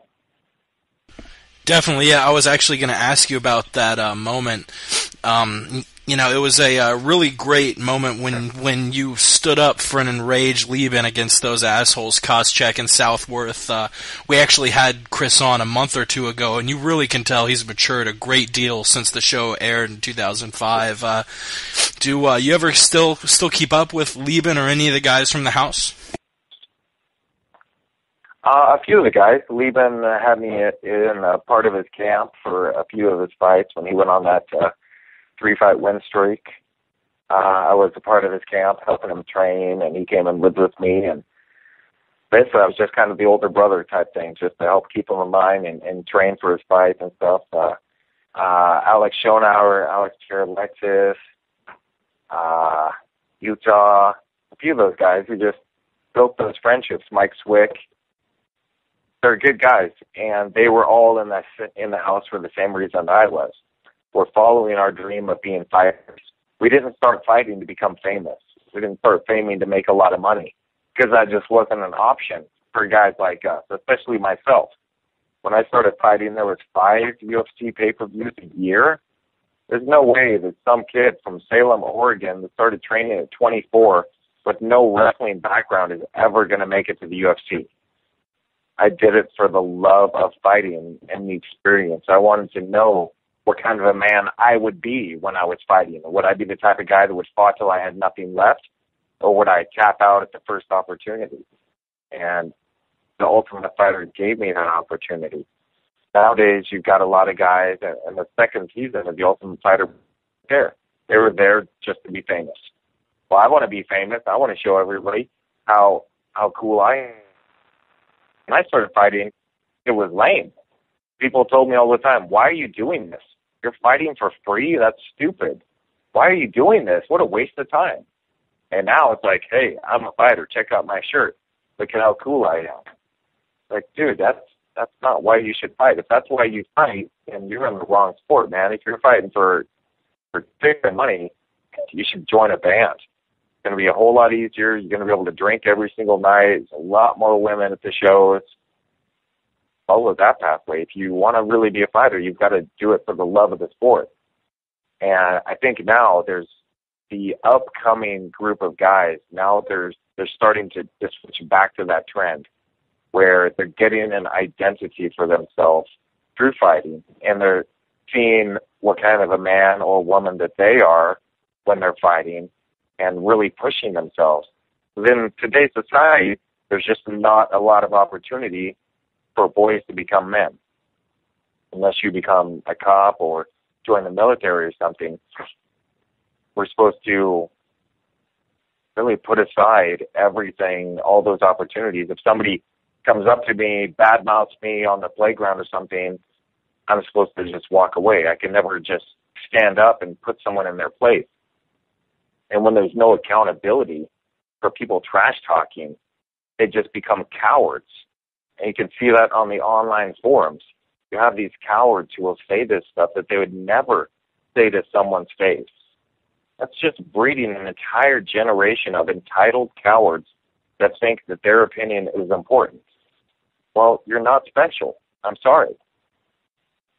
Speaker 2: Definitely, yeah. I was actually going to ask you about that moment. It was a really great moment when you stood up for an enraged Leben against those assholes, Koscheck and Southworth. We actually had Chris on a month or two ago, and you really can tell he's matured a great deal since the show aired in 2005. Do you ever still keep up with Leben or any of the guys from the house?
Speaker 1: A few of the guys. Leben had me in a part of his camp for a few of his fights when he went on that 3-fight win streak. I was a part of his camp, helping him train, and he came and lived with me. And basically, I was just kind of the older brother type thing, just to help keep him in line and train for his fights and stuff. Alex Schonauer, Alex Alexis, Utah, a few of those guys who just built those friendships. Mike Swick. They're good guys, and they were all in the house for the same reason I was. We're following our dream of being fighters. We didn't start fighting to become famous. We didn't start faming to make a lot of money, because that just wasn't an option for guys like us, especially myself. When I started fighting, there was 5 UFC pay-per-views a year. There's no way that some kid from Salem, Oregon, that started training at 24 with no wrestling background is ever going to make it to the UFC. I did it for the love of fighting and the experience. I wanted to know what kind of a man I would be when I was fighting. Would I be the type of guy that would fight till I had nothing left, or would I tap out at the first opportunity? And the Ultimate Fighter gave me that opportunity. Nowadays, you've got a lot of guys, and the second season of the Ultimate Fighter, they were there just to be famous. Well, I want to be famous. I want to show everybody how cool I am. When I started fighting, it was lame. People told me all the time, why are you doing this? You're fighting for free? That's stupid. Why are you doing this? What a waste of time. And now it's like, hey, I'm a fighter. Check out my shirt. Look at how cool I am. Like, dude, that's not why you should fight. If that's why you fight, then you're in the wrong sport, man. If you're fighting for taking money, you should join a band. It's going to be a whole lot easier. You're going to be able to drink every single night. There's a lot more women at the shows. Follow that pathway. If you want to really be a fighter, you've got to do it for the love of the sport. And I think now there's the upcoming group of guys. Now they're starting to switch back to that trend where they're getting an identity for themselves through fighting, and they're seeing what kind of a man or woman that they are when they're fighting, and really pushing themselves. In today's society, there's just not a lot of opportunity for boys to become men. Unless you become a cop or join the military or something, we're supposed to really put aside everything, all those opportunities. If somebody comes up to me, badmouths me on the playground or something, I'm supposed to just walk away. I can never just stand up and put someone in their place. And when there's no accountability for people trash talking, they just become cowards. And you can see that on the online forums. You have these cowards who will say this stuff that they would never say to someone's face. That's just breeding an entire generation of entitled cowards that think that their opinion is important. Well, you're not special. I'm sorry.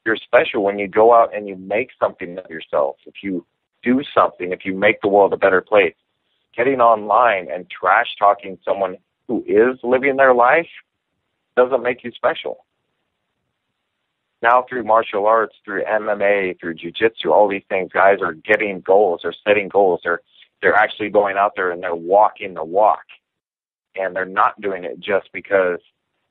Speaker 1: You're special when you go out and you make something of yourself. If you do something, if you make the world a better place, getting online and trash talking someone who is living their life doesn't make you special. Now through martial arts, through MMA, through jiu-jitsu, all these things, guys are getting goals, they're setting goals, they're actually going out there and they're walking the walk. and they're not doing it just because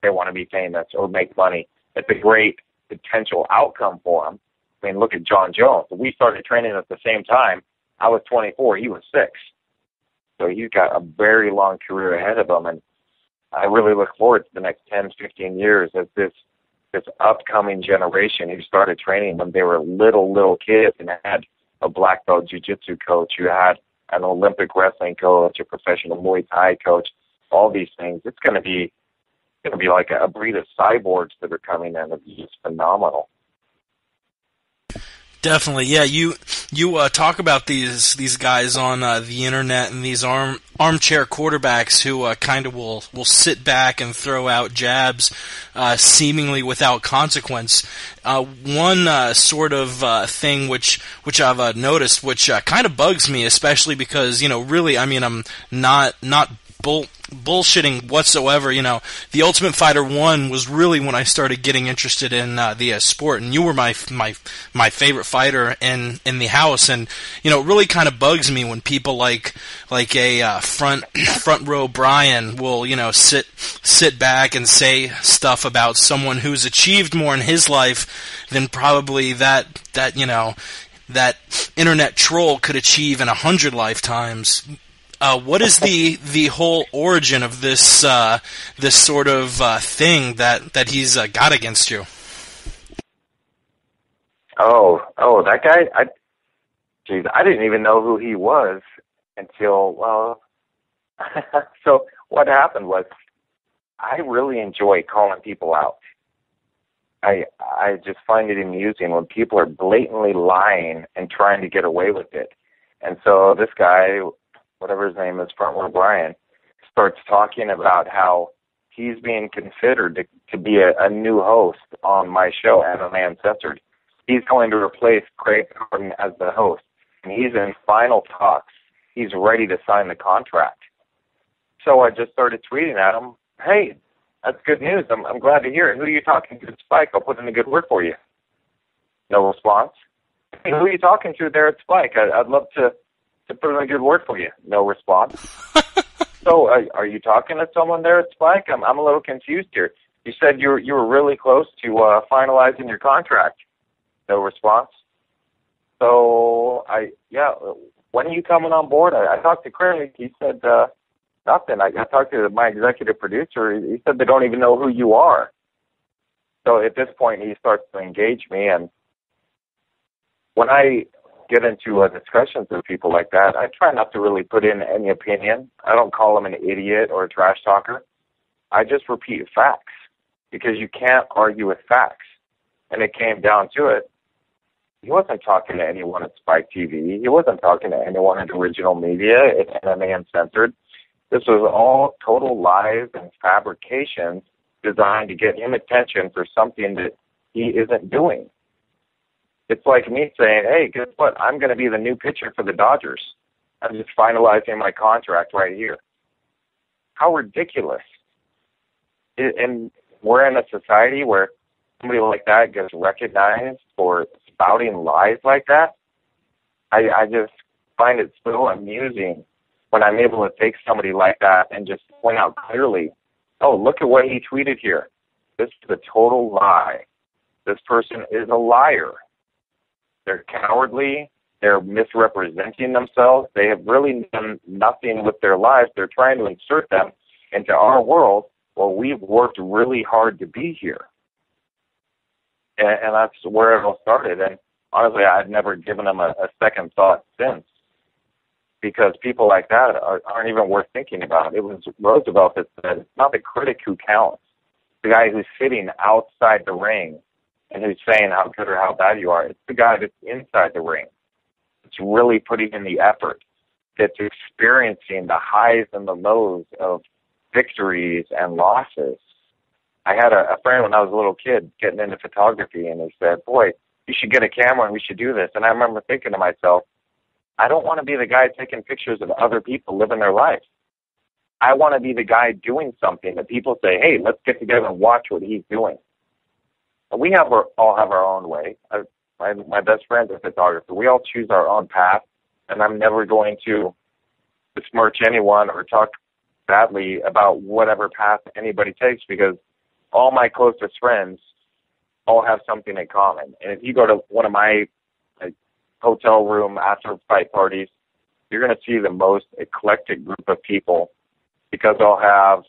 Speaker 1: they want to be famous or make money. It's a great potential outcome for them. I mean, look at John Jones. We started training at the same time. I was 24. He was 6. So he's got a very long career ahead of him, and I really look forward to the next 10, 15 years as this upcoming generation who started training when they were little kids and had a black belt jiu-jitsu coach, who had an Olympic wrestling coach, a professional Muay Thai coach, all these things. It's going to be like a breed of cyborgs that are coming in. It's just phenomenal.
Speaker 2: Definitely, yeah. You talk about these guys on the internet, and these armchair quarterbacks who kind of will sit back and throw out jabs seemingly without consequence. One sort of thing which I've noticed, which kind of bugs me, especially because really, I mean, I'm not bullshitting whatsoever. The Ultimate Fighter 1 was really when I started getting interested in the sport, and you were my favorite fighter in the house. And it really kind of bugs me when people like a front row Brian will sit back and say stuff about someone who's achieved more in his life than probably that internet troll could achieve in 100 lifetimes. What is the whole origin of this sort of thing that he's got against you?
Speaker 1: Oh, that guy! I didn't even know who he was until so what happened was, I really enjoy calling people out. I just find it amusing when people are blatantly lying and trying to get away with it. And so this guy, whatever his name is, Front Row Brian, starts talking about how he's being considered to be a new host on my show, MMA Uncensored. He's going to replace Craig Gordon as the host, and he's in final talks. He's ready to sign the contract. So I just started tweeting at him, "Hey, that's good news. I'm glad to hear it. Who are you talking to at Spike? I'll put in a good word for you." No response. "Hey, who are you talking to there at Spike? I'd love to put in a good word for you." No response. "So are you talking to someone there at Spike? I'm a little confused here. You said you were really close to finalizing your contract." No response. "So when are you coming on board?" I talked to Craig. He said nothing. I talked to my executive producer. He said they don't even know who you are. So at this point, he starts to engage me, and when I get into discussions with people like that, I try not to really put in any opinion. I don't call them an idiot or a trash talker. I just repeat facts, because you can't argue with facts. And it came down to it. He wasn't talking to anyone at Spike TV. He wasn't talking to anyone at Original Media, at MMA Uncensored. This was all total lies and fabrications designed to get him attention for something that he isn't doing. It's like me saying, "Hey, guess what? I'm going to be the new pitcher for the Dodgers. I'm just finalizing my contract right here." How ridiculous. And we're in a society where somebody like that gets recognized for spouting lies like that. I just find it so amusing when I'm able to take somebody like that and just point out clearly, "Oh, look at what he tweeted here. This is a total lie. This person is a liar. They're cowardly. They're misrepresenting themselves. They have really done nothing with their lives. They're trying to insert them into our world where we've worked really hard to be here." And that's where it all started. And honestly, I've never given them a second thought since, because people like that aren't even worth thinking about. It was Roosevelt that said, "It's not the critic who counts. The guy who's sitting outside the ring and who's saying how good or how bad you are. It's the guy that's inside the ring. It's really putting in the effort. That's experiencing the highs and the lows of victories and losses." I had a friend when I was a little kid getting into photography, and he said, "Boy, you should get a camera and we should do this." And I remember thinking to myself, I don't want to be the guy taking pictures of other people living their life. I want to be the guy doing something that people say, "Hey, let's get together and watch what he's doing." And we all have our own way. My best friend's a photographer. We all choose our own path, and I'm never going to besmirch anyone or talk badly about whatever path anybody takes, because all my closest friends all have something in common. And if you go to one of my hotel room after fight parties, you're going to see the most eclectic group of people, because they'll have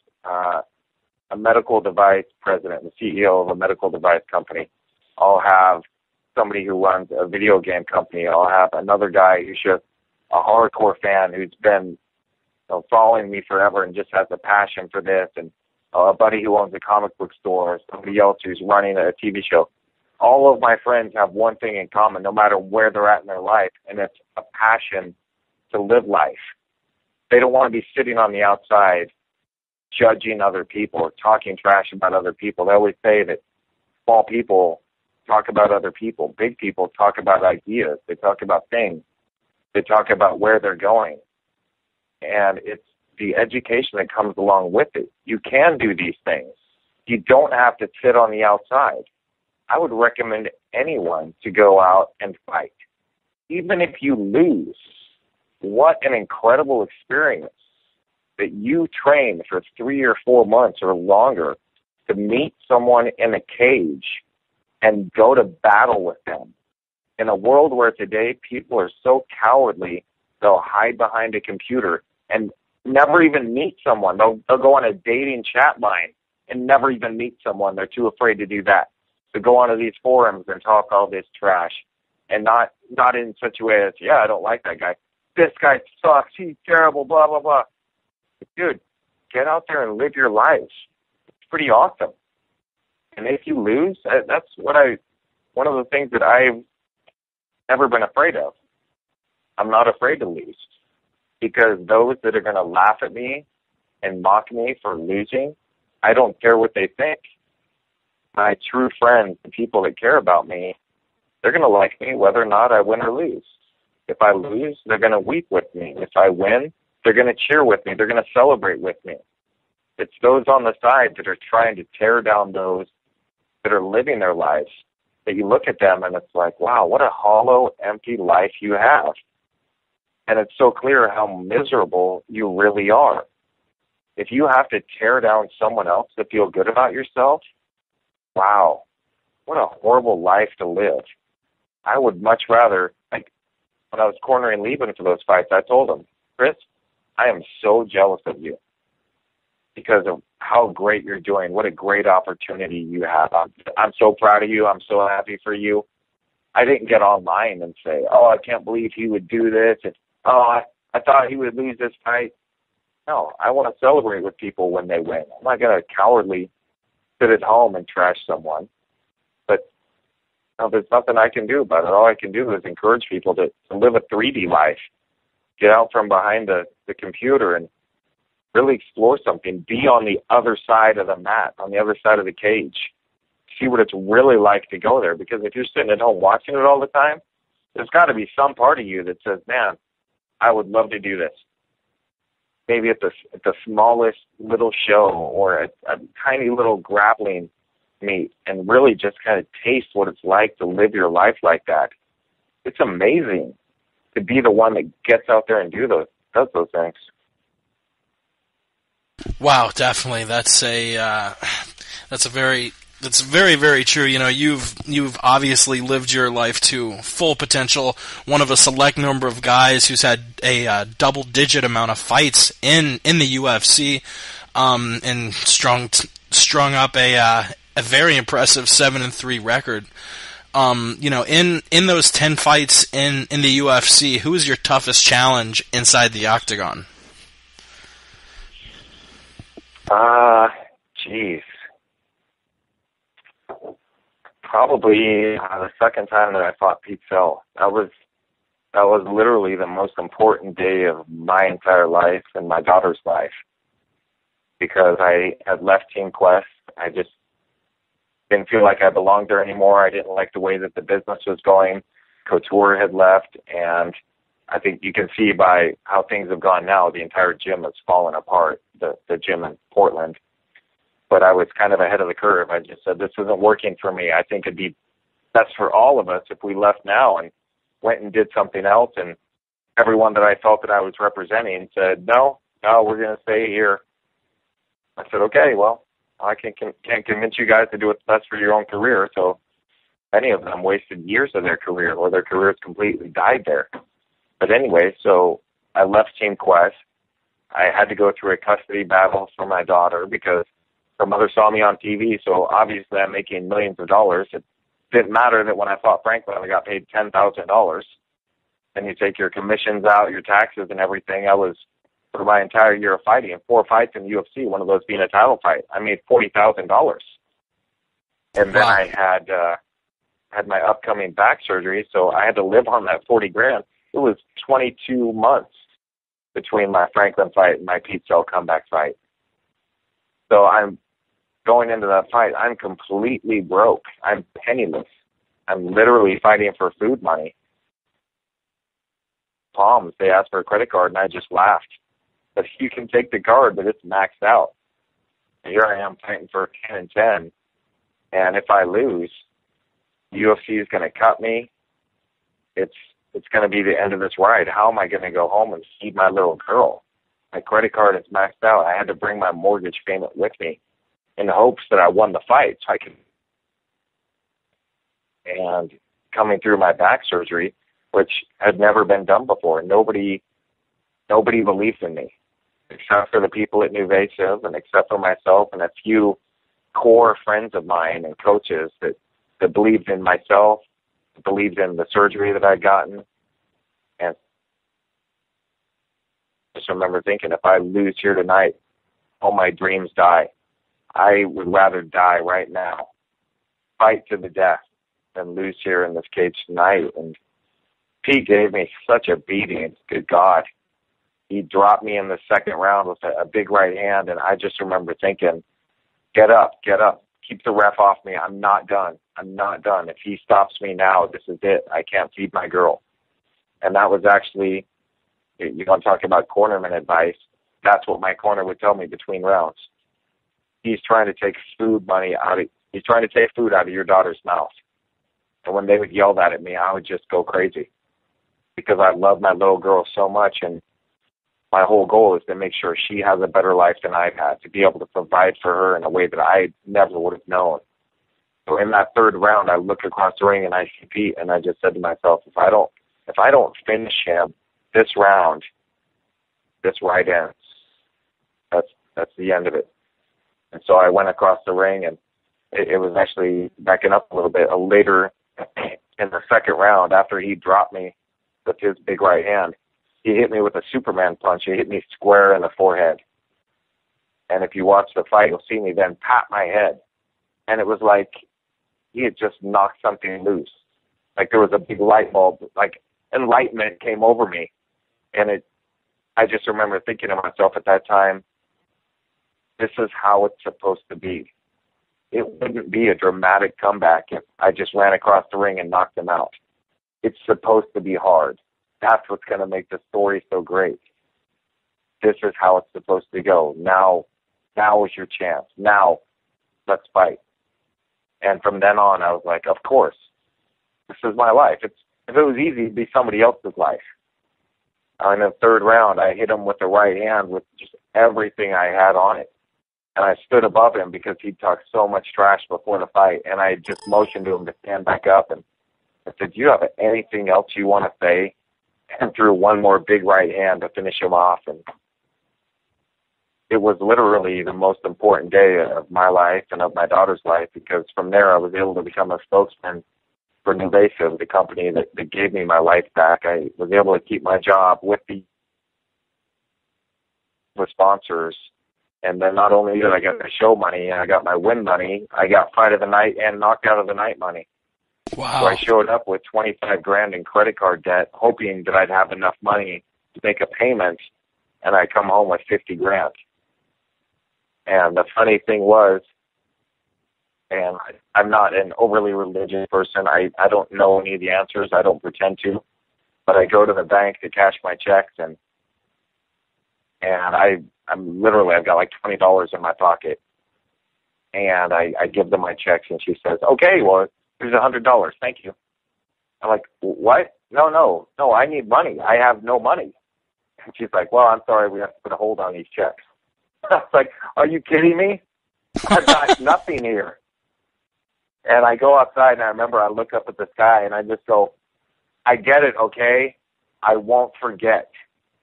Speaker 1: a medical device president, the CEO of a medical device company. I'll have somebody who runs a video game company. I'll have another guy who's just a hardcore fan who's been following me forever and just has a passion for this, and a buddy who owns a comic book store, or somebody else who's running a TV show. All of my friends have one thing in common, no matter where they're at in their life, and it's a passion to live life. They don't want to be sitting on the outside judging other people or talking trash about other people. They always say that small people talk about other people. Big people talk about ideas. They talk about things. They talk about where they're going. And it's the education that comes along with it. You can do these things. You don't have to sit on the outside. I would recommend anyone to go out and fight. Even if you lose, what an incredible experience that you train for 3 or 4 months or longer to meet someone in a cage and go to battle with them. In a world where today people are so cowardly, they'll hide behind a computer and never even meet someone. They'll go on a dating chat line and never even meet someone. They're too afraid to do that. To go onto these forums and talk all this trash, and not in such a way as, yeah, I don't like that guy. This guy sucks. He's terrible, blah, blah, blah. Dude, get out there and live your life. It's pretty awesome. And if you lose, that's one of the things that I've never been afraid of. I'm not afraid to lose, because those that are going to laugh at me and mock me for losing, I don't care what they think. My true friends, the people that care about me, they're going to like me whether or not I win or lose. If I lose, they're going to weep with me. If I win, they're going to cheer with me. They're going to celebrate with me. It's those on the side that are trying to tear down those that are living their lives, that you look at them and it's like, wow, what a hollow, empty life you have. And it's so clear how miserable you really are. If you have to tear down someone else to feel good about yourself, wow, what a horrible life to live. I would much rather, like when I was cornering Leben for those fights, I told him, Chris, I am so jealous of you because of how great you're doing. What a great opportunity you have. I'm so proud of you. I'm so happy for you. I didn't get online and say, oh, I can't believe he would do this. And, oh, I thought he would lose this fight. No, I want to celebrate with people when they win. I'm not going to cowardly sit at home and trash someone. But there's nothing I can do about it. All I can do is encourage people to live a 3D life. Get out from behind the computer and really explore something. Be on the other side of the mat, on the other side of the cage. See what it's really like to go there. Because if you're sitting at home watching it all the time, there's got to be some part of you that says, man, I would love to do this. Maybe at the smallest little show or a tiny little grappling meet, and really just kind of taste what it's like to live your life like that. It's amazing to be the one that gets out there and does those things.
Speaker 2: Wow, definitely. That's very, very true. You know, you've obviously lived your life to full potential. One of a select number of guys who's had a double-digit amount of fights in the UFC, and strung up a very impressive 7-3 record. You know, in those 10 fights in the UFC, who is your toughest challenge inside the Octagon?
Speaker 1: Geez. Probably the second time that I fought Pete Fell. That was literally the most important day of my entire life and my daughter's life, because I had left Team Quest. I just didn't feel like I belonged there anymore. I didn't like the way that the business was going. Couture had left, and I think you can see by how things have gone now, the entire gym has fallen apart, the gym in Portland. But I was kind of ahead of the curve. I just said, this isn't working for me. I think it'd be best for all of us if we left now and went and did something else. And everyone that I felt that I was representing said, no, we're going to stay here. I said, okay, well, I can't convince you guys to do what's best for your own career. So many of them wasted years of their career, or their careers completely died there. But anyway, so I left Team Quest. I had to go through a custody battle for my daughter because her mother saw me on TV, so obviously I'm making millions of dollars. It didn't matter that when I fought Franklin, I got paid $10,000. And you take your commissions out, your taxes and everything. I was, for my entire year of fighting, 4 fights in the UFC, one of those being a title fight, I made $40,000. And then I had my upcoming back surgery, so I had to live on that 40 grand. It was 22 months between my Franklin fight and my Pete Cell comeback fight. So I'm going into that fight, I'm completely broke. I'm penniless. I'm literally fighting for food money. Palms, they asked for a credit card, and I just laughed. But you can take the card, but it's maxed out. And here I am fighting for 10 and 10. And if I lose, the UFC is going to cut me. It's going to be the end of this ride. How am I going to go home and feed my little girl? My credit card is maxed out. I had to bring my mortgage payment with me in the hopes that I won the fight so I could. And coming through my back surgery, which had never been done before, nobody believed in me, except for the people at Nuvasiv and except for myself and a few core friends of mine and coaches that believed in myself, believed in the surgery that I'd gotten. And I just remember thinking, if I lose here tonight, all my dreams die. I would rather die right now, fight to the death, than lose here in this cage tonight. And Pete gave me such a beating. Good God. He dropped me in the second round with a big right hand, and I just remember thinking, get up, keep the ref off me. I'm not done. If he stops me now, this is it. I can't feed my girl. And that was actually, you want to talk about cornerman advice, that's what my corner would tell me between rounds. He's trying to take food out of your daughter's mouth. And when they would yell that at me, I would just go crazy because I love my little girl so much, and my whole goal is to make sure she has a better life than I've had, to be able to provide for her in a way that I never would have known. So in that third round, I look across the ring and I see Pete, and I just said to myself, if I don't finish him this round, this fight ends. That's the end of it. And so I went across the ring, and it was actually backing up a little bit. Later in the second round, after he dropped me with his big right hand, he hit me with a Superman punch. He hit me square in the forehead. And if you watch the fight, you'll see me then pat my head. And it was like he had just knocked something loose. Like there was a big light bulb, like enlightenment came over me. And I just remember thinking to myself at that time, this is how it's supposed to be. It wouldn't be a dramatic comeback if I just ran across the ring and knocked him out. It's supposed to be hard. That's what's going to make the story so great. This is how it's supposed to go. Now is your chance. Now, let's fight. And from then on, I was like, of course, this is my life. If it was easy, it'd be somebody else's life. In the third round, I hit him with the right hand with just everything I had on it. And I stood above him because he talked so much trash before the fight. And I just motioned to him to stand back up. And I said, do you have anything else you want to say? And threw one more big right hand to finish him off. And it was literally the most important day of my life and of my daughter's life, because from there I was able to become a spokesman for Nuvasiv, the company that gave me my life back. I was able to keep my job with the sponsors. And then not only did I get the show money, I got my win money, I got fight of the night and knockout of the night money.
Speaker 2: Wow.
Speaker 1: So I showed up with 25 grand in credit card debt, hoping that I'd have enough money to make a payment, and I come home with 50 grand. And the funny thing was, and I'm not an overly religious person, I don't know any of the answers, I don't pretend to, but I go to the bank to cash my checks, and I've got like $20 in my pocket, and I give them my checks, and she says, okay, well, here's $100. Thank you. I'm like, what? No, I need money. I have no money. And she's like, well, I'm sorry, we have to put a hold on these checks. I was like, are you kidding me? I've got nothing here. And I go outside, and I remember I look up at the sky, and I just go, I get it, okay? I won't forget.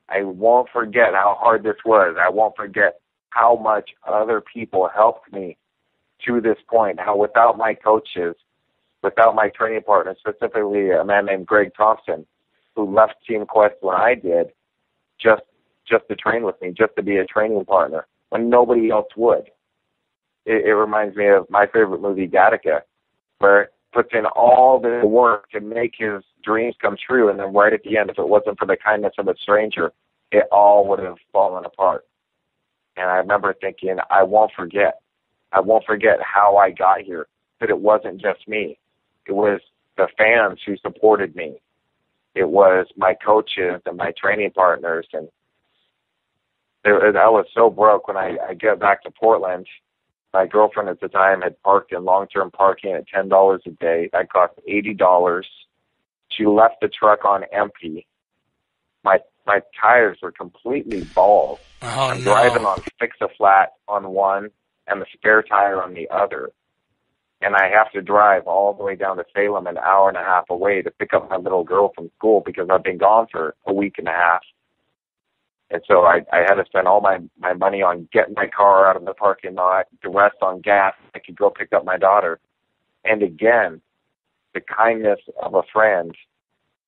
Speaker 1: I won't forget how hard this was. I won't forget how much other people helped me to this point, how without my coaches, without my training partner, specifically a man named Greg Thompson, who left Team Quest when I did, just to train with me, just to be a training partner, when nobody else would. It reminds me of my favorite movie, Gattaca, where it puts in all the work to make his dreams come true, and then right at the end, if it wasn't for the kindness of a stranger, it all would have fallen apart. And I remember thinking, I won't forget. I won't forget how I got here, that it wasn't just me. It was the fans who supported me. It was my coaches and my training partners. And I was so broke when I get back to Portland. My girlfriend at the time had parked in long-term parking at $10 a day. That cost $80. She left the truck on empty. My tires were completely bald.
Speaker 2: Oh,
Speaker 1: I'm driving on fix-a-flat on one and the spare tire on the other. And I have to drive all the way down to Salem, an hour and a half away, to pick up my little girl from school because I've been gone for a week and a half. And so I had to spend all my money on getting my car out of the parking lot, the rest on gas. I could go pick up my daughter. And again, the kindness of a friend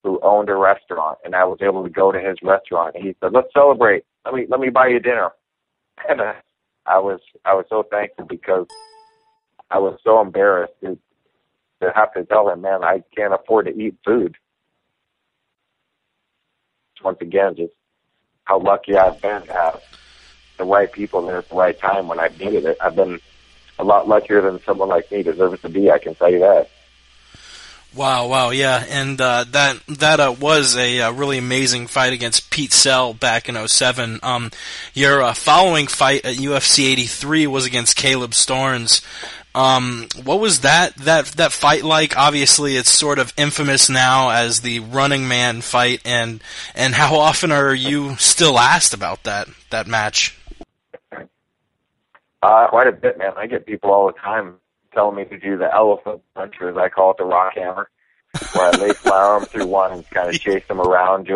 Speaker 1: who owned a restaurant, and I was able to go to his restaurant. And he said, "Let's celebrate. Let me buy you dinner." And I was so thankful because I was so embarrassed to have to tell him, "Man, I can't afford to eat food." Once again, just how lucky I've been to have the right people there at the right time when I've needed it. I've been a lot luckier than someone like me deserves to be, I can tell you that.
Speaker 2: Wow, yeah, and that was a really amazing fight against Pete Sell back in '07. Your following fight at UFC 83 was against Caleb Storns. What was that fight like? Obviously, it's sort of infamous now as the Running Man fight, and how often are you still asked about that match?
Speaker 1: Quite a bit, man. I get people all the time telling me to do the elephant punch, or as I call it, the rock hammer, where I lace my arm through one and kind of chase them around,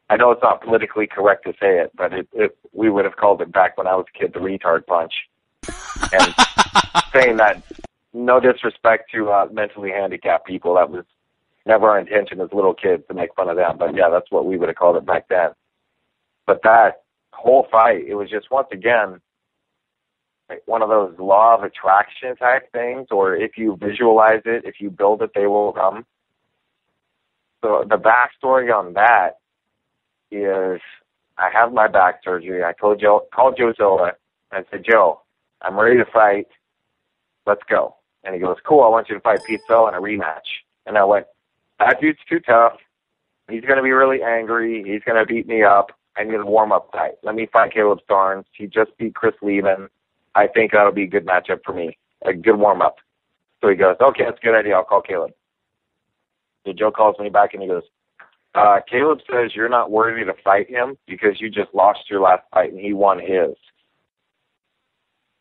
Speaker 1: I know it's not politically correct to say it, but we would have called it back when I was a kid the retard punch. And saying that, no disrespect to mentally handicapped people, that was never our intention as little kids to make fun of them, but yeah, that's what we would have called it back then. But that whole fight, it was just, once again, like one of those law of attraction type things, or if you visualize it, if you build it, they will come. So the backstory on that is, I have my back surgery. I called Joe Zola and said, "Joe, I'm ready to fight. Let's go." And he goes, "Cool, I want you to fight Pete Sell in a rematch." And I went, "That dude's too tough. He's going to be really angry. He's going to beat me up. I need a warm-up fight. Let me fight Caleb Storns. He just beat Chris Leben. I think that'll be a good matchup for me, a good warm-up." So he goes, "Okay, that's a good idea. I'll call Caleb." So Joe calls me back and he goes, "Caleb says you're not worthy to fight him because you just lost your last fight and he won his."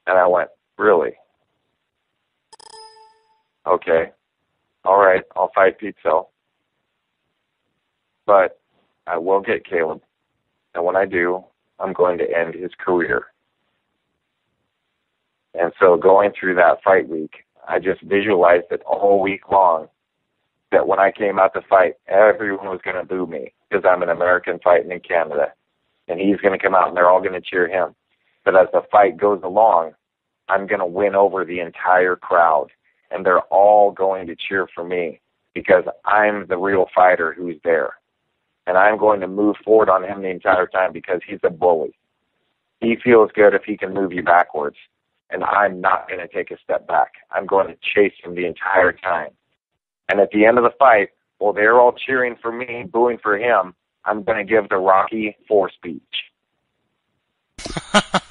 Speaker 1: And I went, "Really? Okay. All right, I'll fight Pete Sell. But I will get Caleb. And when I do, I'm going to end his career." And so going through that fight week, I just visualized it all week long, that when I came out to fight, everyone was going to boo me because I'm an American fighting in Canada. And he's going to come out and they're all going to cheer him. But as the fight goes along, I'm going to win over the entire crowd. And they're all going to cheer for me because I'm the real fighter who's there. And I'm going to move forward on him the entire time because he's a bully. He feels good if he can move you backwards. And I'm not going to take a step back. I'm going to chase him the entire time. And at the end of the fight, while they're all cheering for me, booing for him, I'm going to give the Rocky IV speech.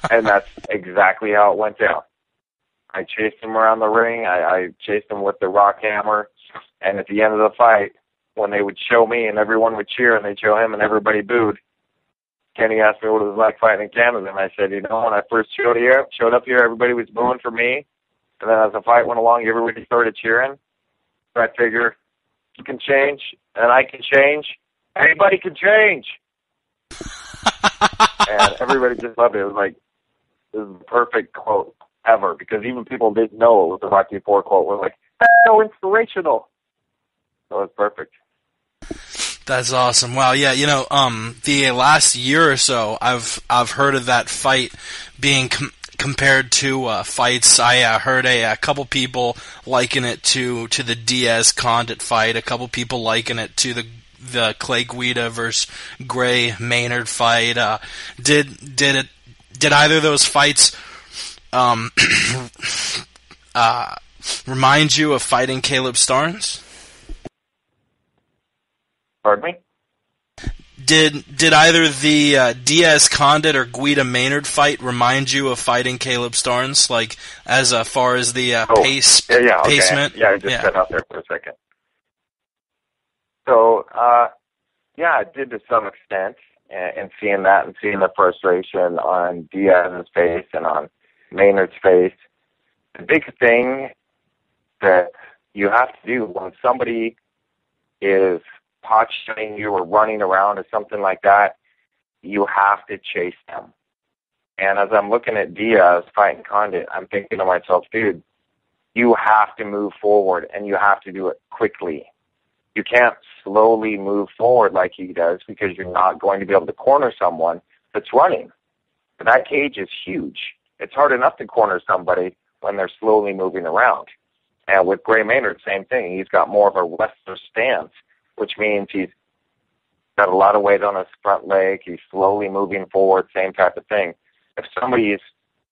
Speaker 1: And that's exactly how it went down. I chased him around the ring. I chased him with the rock hammer. And at the end of the fight, when they would show me and everyone would cheer and they'd show him and everybody booed, Kenny asked me what it was like fighting in Canada, and I said, when I first showed up here, everybody was booing for me. And then as the fight went along, everybody started cheering. So I figure, you can change, and I can change. Anybody can change. And everybody just loved it. It was like, this is the perfect quote ever, because even people didn't know it was a Rocky IV quote. We're like, that's so inspirational. So it's perfect.
Speaker 2: That's awesome. Wow, yeah, the last year or so, I've heard of that fight being compared to fights. I heard a couple people liken it to the Diaz Condit fight. A couple people liken it to the Clay Guida versus Gray Maynard fight. Did either of those fights remind you of fighting Caleb Starnes?
Speaker 1: Pardon me?
Speaker 2: Did either the Diaz Condit or Guida Maynard fight remind you of fighting Caleb Starnes, like as far as the pacement?
Speaker 1: Okay. Yeah, I just cut out there for a second. So, it did to some extent, and seeing that and seeing the frustration on Diaz's face and on Maynard's face. The big thing that you have to do when somebody is pot-shotting you or running around or something like that, you have to chase them. And as I'm looking at Diaz fighting Condit, I'm thinking to myself, dude, you have to move forward, and you have to do it quickly. You can't slowly move forward like he does, because you're not going to be able to corner someone that's running. But that cage is huge. It's hard enough to corner somebody when they're slowly moving around. And with Gray Maynard, same thing. He's got more of a wrestler stance, which means he's got a lot of weight on his front leg. He's slowly moving forward, same type of thing. If somebody is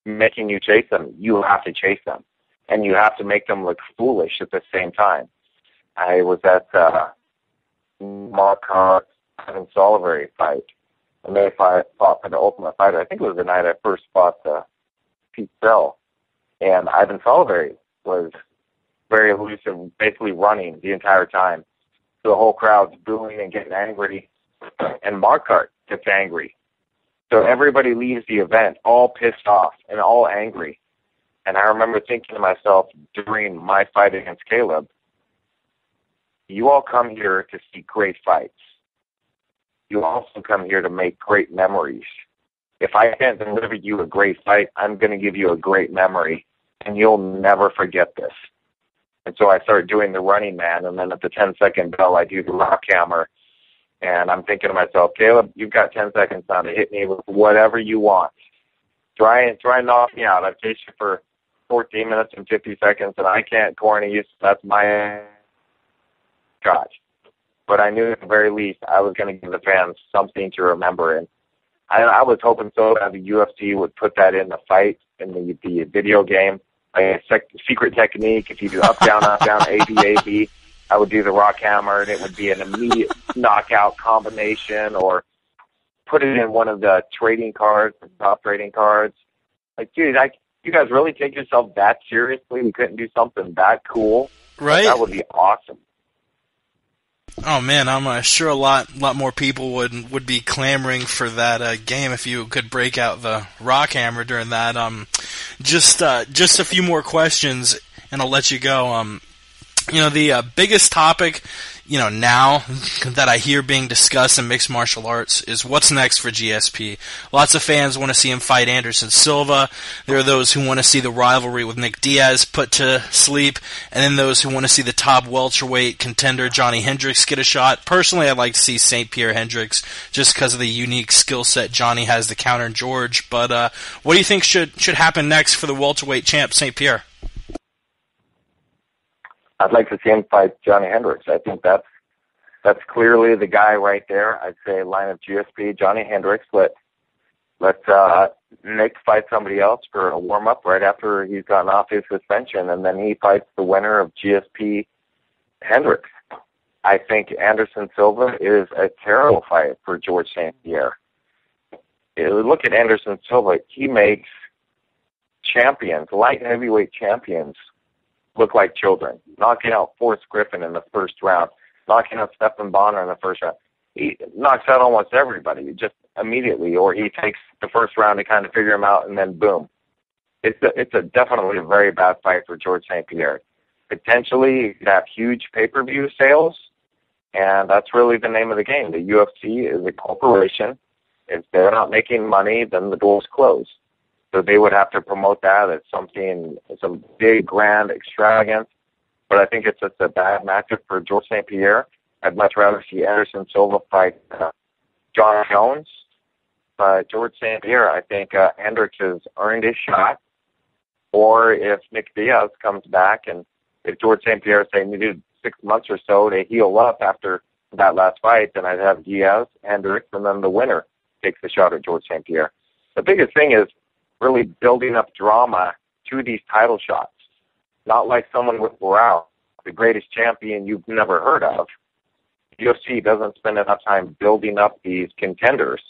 Speaker 1: making you chase them, you have to chase them. And you have to make them look foolish at the same time. I was at Mark Hart's Ivan Solivari fight, and they fought for the Ultimate Fighter. I think it was the night I first fought Pete Bell. And Ivan Solivari was very elusive, basically running the entire time. So the whole crowd's booing and getting angry, and Marquardt gets angry. So everybody leaves the event all pissed off and all angry. And I remember thinking to myself during my fight against Caleb, you all come here to see great fights. You also come here to make great memories. If I can't deliver you a great fight, I'm going to give you a great memory, and you'll never forget this. And so I started doing the running man, and then at the 10-second bell, I do the rock hammer. And I'm thinking to myself, Caleb, you've got 10 seconds now to hit me with whatever you want. Try and knock me out. I've chased you for 14 minutes and 50 seconds, and I can't corner you, so that's my shot. But I knew at the very least I was going to give the fans something to remember. And I was hoping so that the UFC would put that in the fight, in the video game. Like a secret technique, if you do up, down, A, B, A, B, I would do the rock hammer, and it would be an immediate knockout combination, or put it in one of the trading cards, the top trading cards. Like, dude, you guys really take yourself that seriously? We couldn't do something that cool?
Speaker 2: Right.
Speaker 1: That would be awesome.
Speaker 2: Oh man, I'm sure a lot more people would be clamoring for that game if you could break out the rock hammer during that. Just a few more questions, and I'll let you go. The biggest topic, now that I hear being discussed in mixed martial arts is what's next for GSP. Lots of fans want to see him fight Anderson Silva. There are those who want to see the rivalry with Nick Diaz put to sleep, and then those who want to see the top welterweight contender Johnny Hendricks get a shot. Personally, I'd like to see St. Pierre Hendricks just because of the unique skill set Johnny has to counter George. But what do you think should happen next for the welterweight champ St. Pierre?
Speaker 1: I'd like to see him fight Johnny Hendricks. I think that's clearly the guy right there. I'd say line of GSP, Johnny Hendricks. Let Nick fight somebody else for a warm-up right after he's gotten off his suspension, and then he fights the winner of GSP Hendricks. I think Anderson Silva is a terrible fight for George St. Pierre. Look at Anderson Silva. He makes champions, light heavyweight champions, look like children. Knocking out Forrest Griffin in the first round, knocking out Stephan Bonner in the first round. He knocks out almost everybody. Just immediately, or he takes the first round to kind of figure him out, and then boom. It's definitely a very bad fight for George St. Pierre. Potentially, you could have huge pay-per-view sales, and that's really the name of the game. The UFC is a corporation. If they're not making money, then the door's closed. So they would have to promote that as something, some big, grand extravagance. But I think it's just a bad matchup for George St. Pierre. I'd much rather see Anderson Silva fight John Jones. But George St. Pierre, I think Hendricks has earned his shot. Or if Nick Diaz comes back, and if George St. Pierre, say, needed 6 months or so to heal up after that last fight, then I'd have Diaz, Hendricks, and then the winner takes the shot at George St. Pierre. The biggest thing is really building up drama to these title shots. Not like someone with morale, the greatest champion you've never heard of. UFC doesn't spend enough time building up these contenders.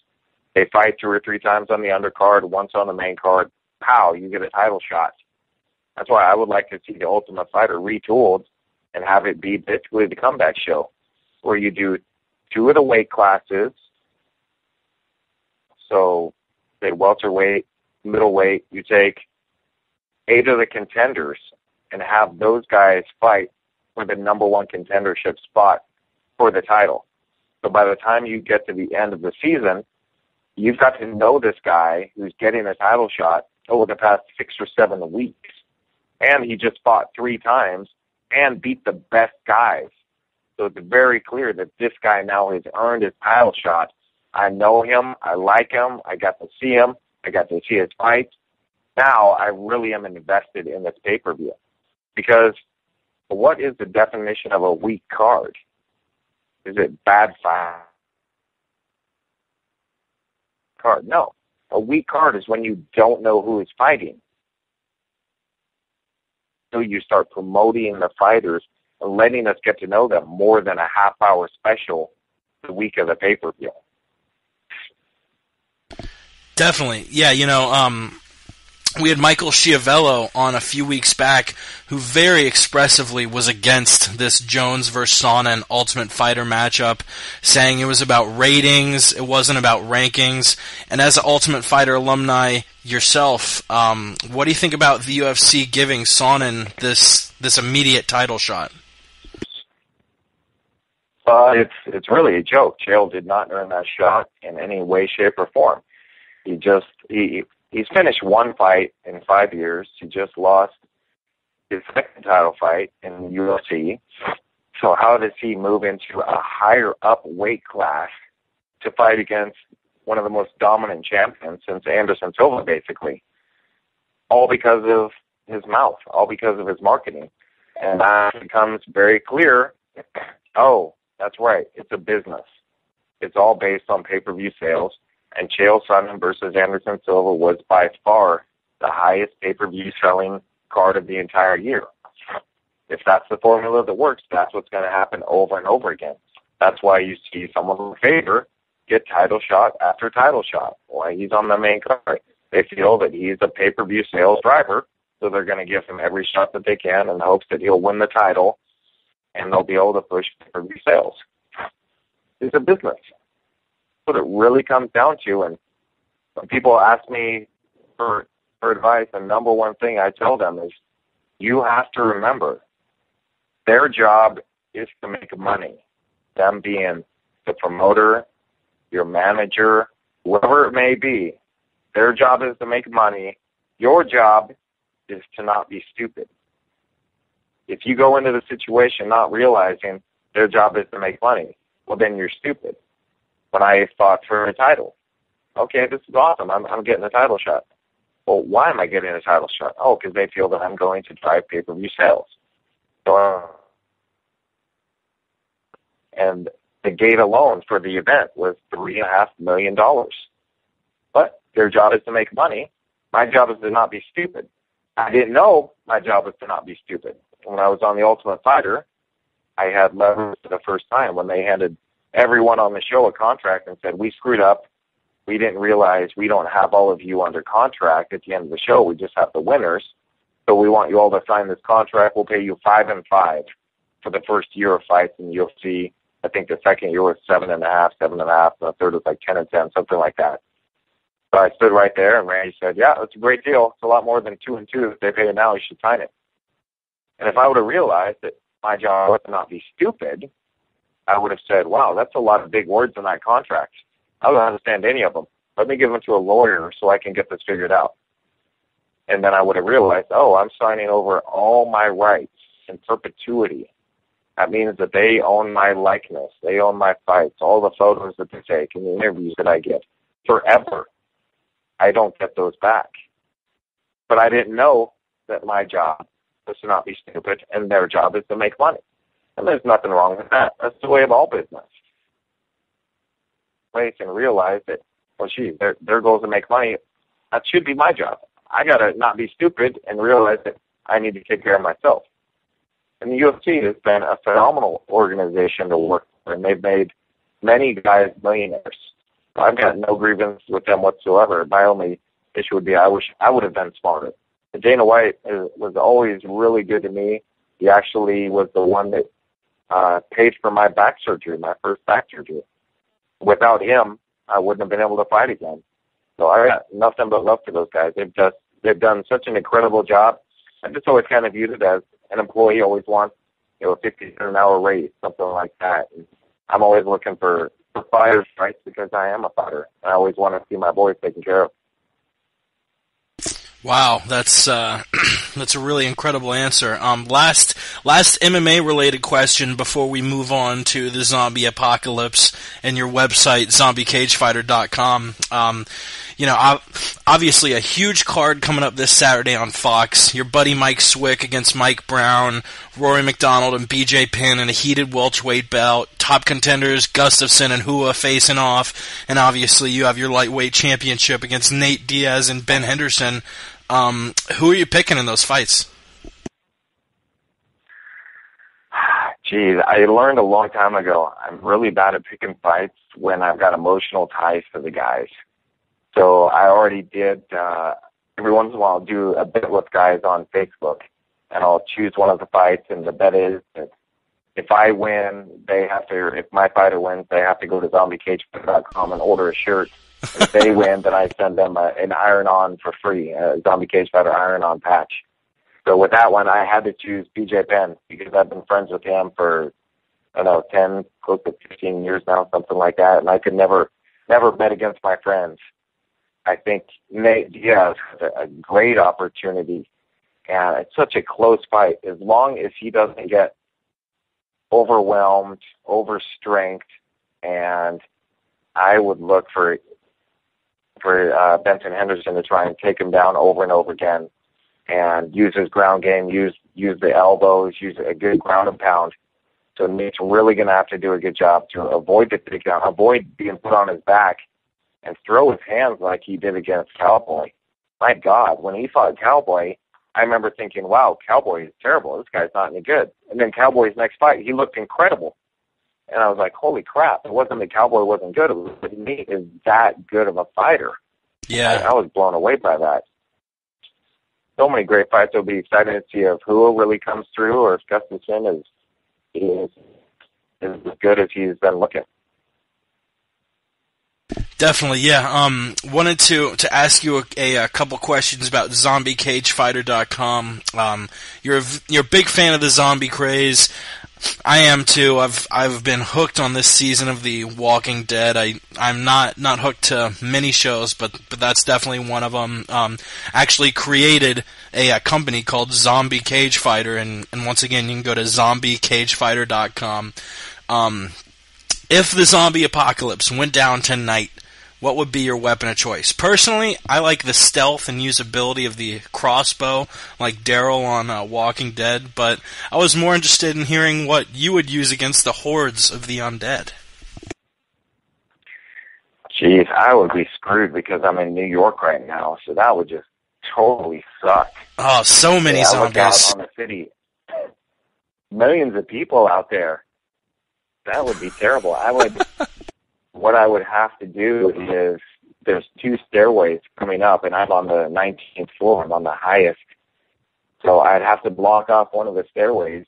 Speaker 1: They fight 2 or 3 times on the undercard, once on the main card. Pow, you get a title shot. That's why I would like to see the Ultimate Fighter retooled and have it be basically the comeback show, where you do 2 of the weight classes. So, say welterweight, middleweight, you take 8 of the contenders and have those guys fight for the number 1 contendership spot for the title. So by the time you get to the end of the season, you've got to know this guy who's getting a title shot over the past 6 or 7 weeks. And he just fought 3 times and beat the best guys. So it's very clear that this guy now has earned his title shot. I know him. I like him. I got to see him. I got to see his fights. Now I really am invested in this pay-per-view. Because what is the definition of a weak card? Is it bad fight? Card? No. A weak card is when you don't know who is fighting. So you start promoting the fighters and letting us get to know them more than a half-hour special the week of the pay-per-view.
Speaker 2: Definitely. Yeah, we had Michael Schiavello on a few weeks back who very expressively was against this Jones versus Sonnen Ultimate Fighter matchup, saying it was about ratings, it wasn't about rankings. And as an Ultimate Fighter alumni yourself, what do you think about the UFC giving Sonnen this immediate title shot?
Speaker 1: It's really a joke. Chael did not earn that shot in any way, shape, or form. He's finished 1 fight in 5 years. He just lost his 2nd title fight in the UFC. So how does he move into a higher up weight class to fight against one of the most dominant champions since Anderson Silva, basically? All because of his mouth, all because of his marketing. And that becomes very clear. Oh, that's right. It's a business. It's all based on pay-per-view sales. And Chael Sonnen versus Anderson Silva was by far the highest pay-per-view selling card of the entire year. If that's the formula that works, that's what's going to happen over and over again. That's why you see someone in favor get title shot after title shot. Why he's on the main card. They feel that he's a pay-per-view sales driver, so they're going to give him every shot that they can in the hopes that he'll win the title, and they'll be able to push pay-per-view sales. It's a business. What it really comes down to. And when people ask me for advice, the number one thing I tell them is you have to remember their job is to make money. Them being the promoter, your manager, whoever it may be, their job is to make money. Your job is to not be stupid. If you go into the situation not realizing their job is to make money, well, then you're stupid. When I fought for a title, okay, this is awesome. I'm getting a title shot. Well, why am I getting a title shot? Oh, because they feel that I'm going to drive pay-per-view sales. So, and the gate alone for the event was $3.5 million. But their job is to make money. My job is to not be stupid. I didn't know my job was to not be stupid. When I was on the Ultimate Fighter, I had leverage for the first time when they handed everyone on the show a contract and said, we screwed up. We didn't realize we don't have all of you under contract at the end of the show. We just have the winners. So we want you all to sign this contract. We'll pay you 5 and 5 for the first year of fights in UFC. I think the second year was 7.5, 7.5, and the third was like 10 and 10, something like that. So I stood right there, and Randy said, yeah, that's a great deal. It's a lot more than 2 and 2. If they pay it now, you should sign it. And if I would have realized that my job was to not be stupid, I would have said, wow, that's a lot of big words in that contract. I don't understand any of them. Let me give them to a lawyer so I can get this figured out. And then I would have realized, oh, I'm signing over all my rights in perpetuity. That means that they own my likeness. They own my fights, all the photos that they take and the interviews that I get forever. I don't get those back. But I didn't know that my job was to not be stupid and their job is to make money. And there's nothing wrong with that. That's the way of all business. Place and realize that, well, gee, their goal is to make money. That should be my job. I got to not be stupid and realize that I need to take care of myself. And the UFC has been a phenomenal organization to work for, and they've made many guys millionaires. I've got no grievance with them whatsoever. My only issue would be I wish I would have been smarter. And Dana White was always really good to me. He actually was the one that paid for my back surgery, my first back surgery. Without him, I wouldn't have been able to fight again. So I got nothing but love for those guys. They've done such an incredible job. I just always kind of viewed it as an employee always wants, a 50 an hour raise, something like that. And I'm always looking for fighters' rights because I am a fighter. I always want to see my boys taken care of.
Speaker 2: Wow, that's that's a really incredible answer. Last MMA related question before we move on to the zombie apocalypse and your website zombiecagefighter.com. Obviously a huge card coming up this Saturday on Fox. Your buddy Mike Swick against Mike Brown, Rory McDonald and BJ Penn in a heated welterweight bout. Top contenders Gustafsson and Hua facing off, and obviously you have your lightweight championship against Nate Diaz and Ben Henderson. Who are you picking in those fights?
Speaker 1: Geez, I learned a long time ago. I'm really bad at picking fights when I've got emotional ties to the guys. So I already did, every once in a while, do a bet with guys on Facebook, and I'll choose one of the fights, and the bet is that if I win, if my fighter wins, they have to go to zombiecagefighter.com and order a shirt. If they win, then I send them an iron-on for free, a Zombie Cage Fighter iron-on patch. So with that one, I had to choose BJ Penn because I've been friends with him for, 10, close to 15 years now, something like that, and I could never bet against my friends. I think Nate Diaz has a great opportunity, and it's such a close fight. As long as he doesn't get overwhelmed, overstrength, and I would look for Benson Henderson to try and take him down over and over again and use his ground game, use the elbows, use a good ground and pound. So Nate's really going to have to do a good job to avoid the takedown, avoid being put on his back, and throw his hands like he did against Cowboy. My God, when he fought Cowboy, I remember thinking, wow, Cowboy is terrible. This guy's not any good. And then Cowboy's next fight, he looked incredible. And I was like, holy crap, it wasn't that Cowboy wasn't good. It was that Nate is that good of a fighter.
Speaker 2: Yeah.
Speaker 1: I was blown away by that. So many great fights. I'll be excited to see if Hua really comes through or if Gustafsson is as good as he's been looking.
Speaker 2: Definitely, yeah. Wanted to ask you a couple questions about zombiecagefighter.com. You're a big fan of the zombie craze. I am too. I've been hooked on this season of The Walking Dead. I'm not hooked to many shows, but that's definitely one of them. Actually created a company called Zombie Cage Fighter, and once again you can go to zombiecagefighter.com. If the zombie apocalypse went down tonight, what would be your weapon of choice? Personally, I like the stealth and usability of the crossbow, like Daryl on Walking Dead, but I was more interested in hearing what you would use against the hordes of the undead.
Speaker 1: Jeez, I would be screwed because I'm in New York right now, so that would just totally suck.
Speaker 2: Oh, so many zombies.
Speaker 1: I look out on the city. Millions of people out there. That would be terrible. What I would have to do is there's 2 stairways coming up, and I'm on the 19th floor. I'm on the highest. So I'd have to block off one of the stairways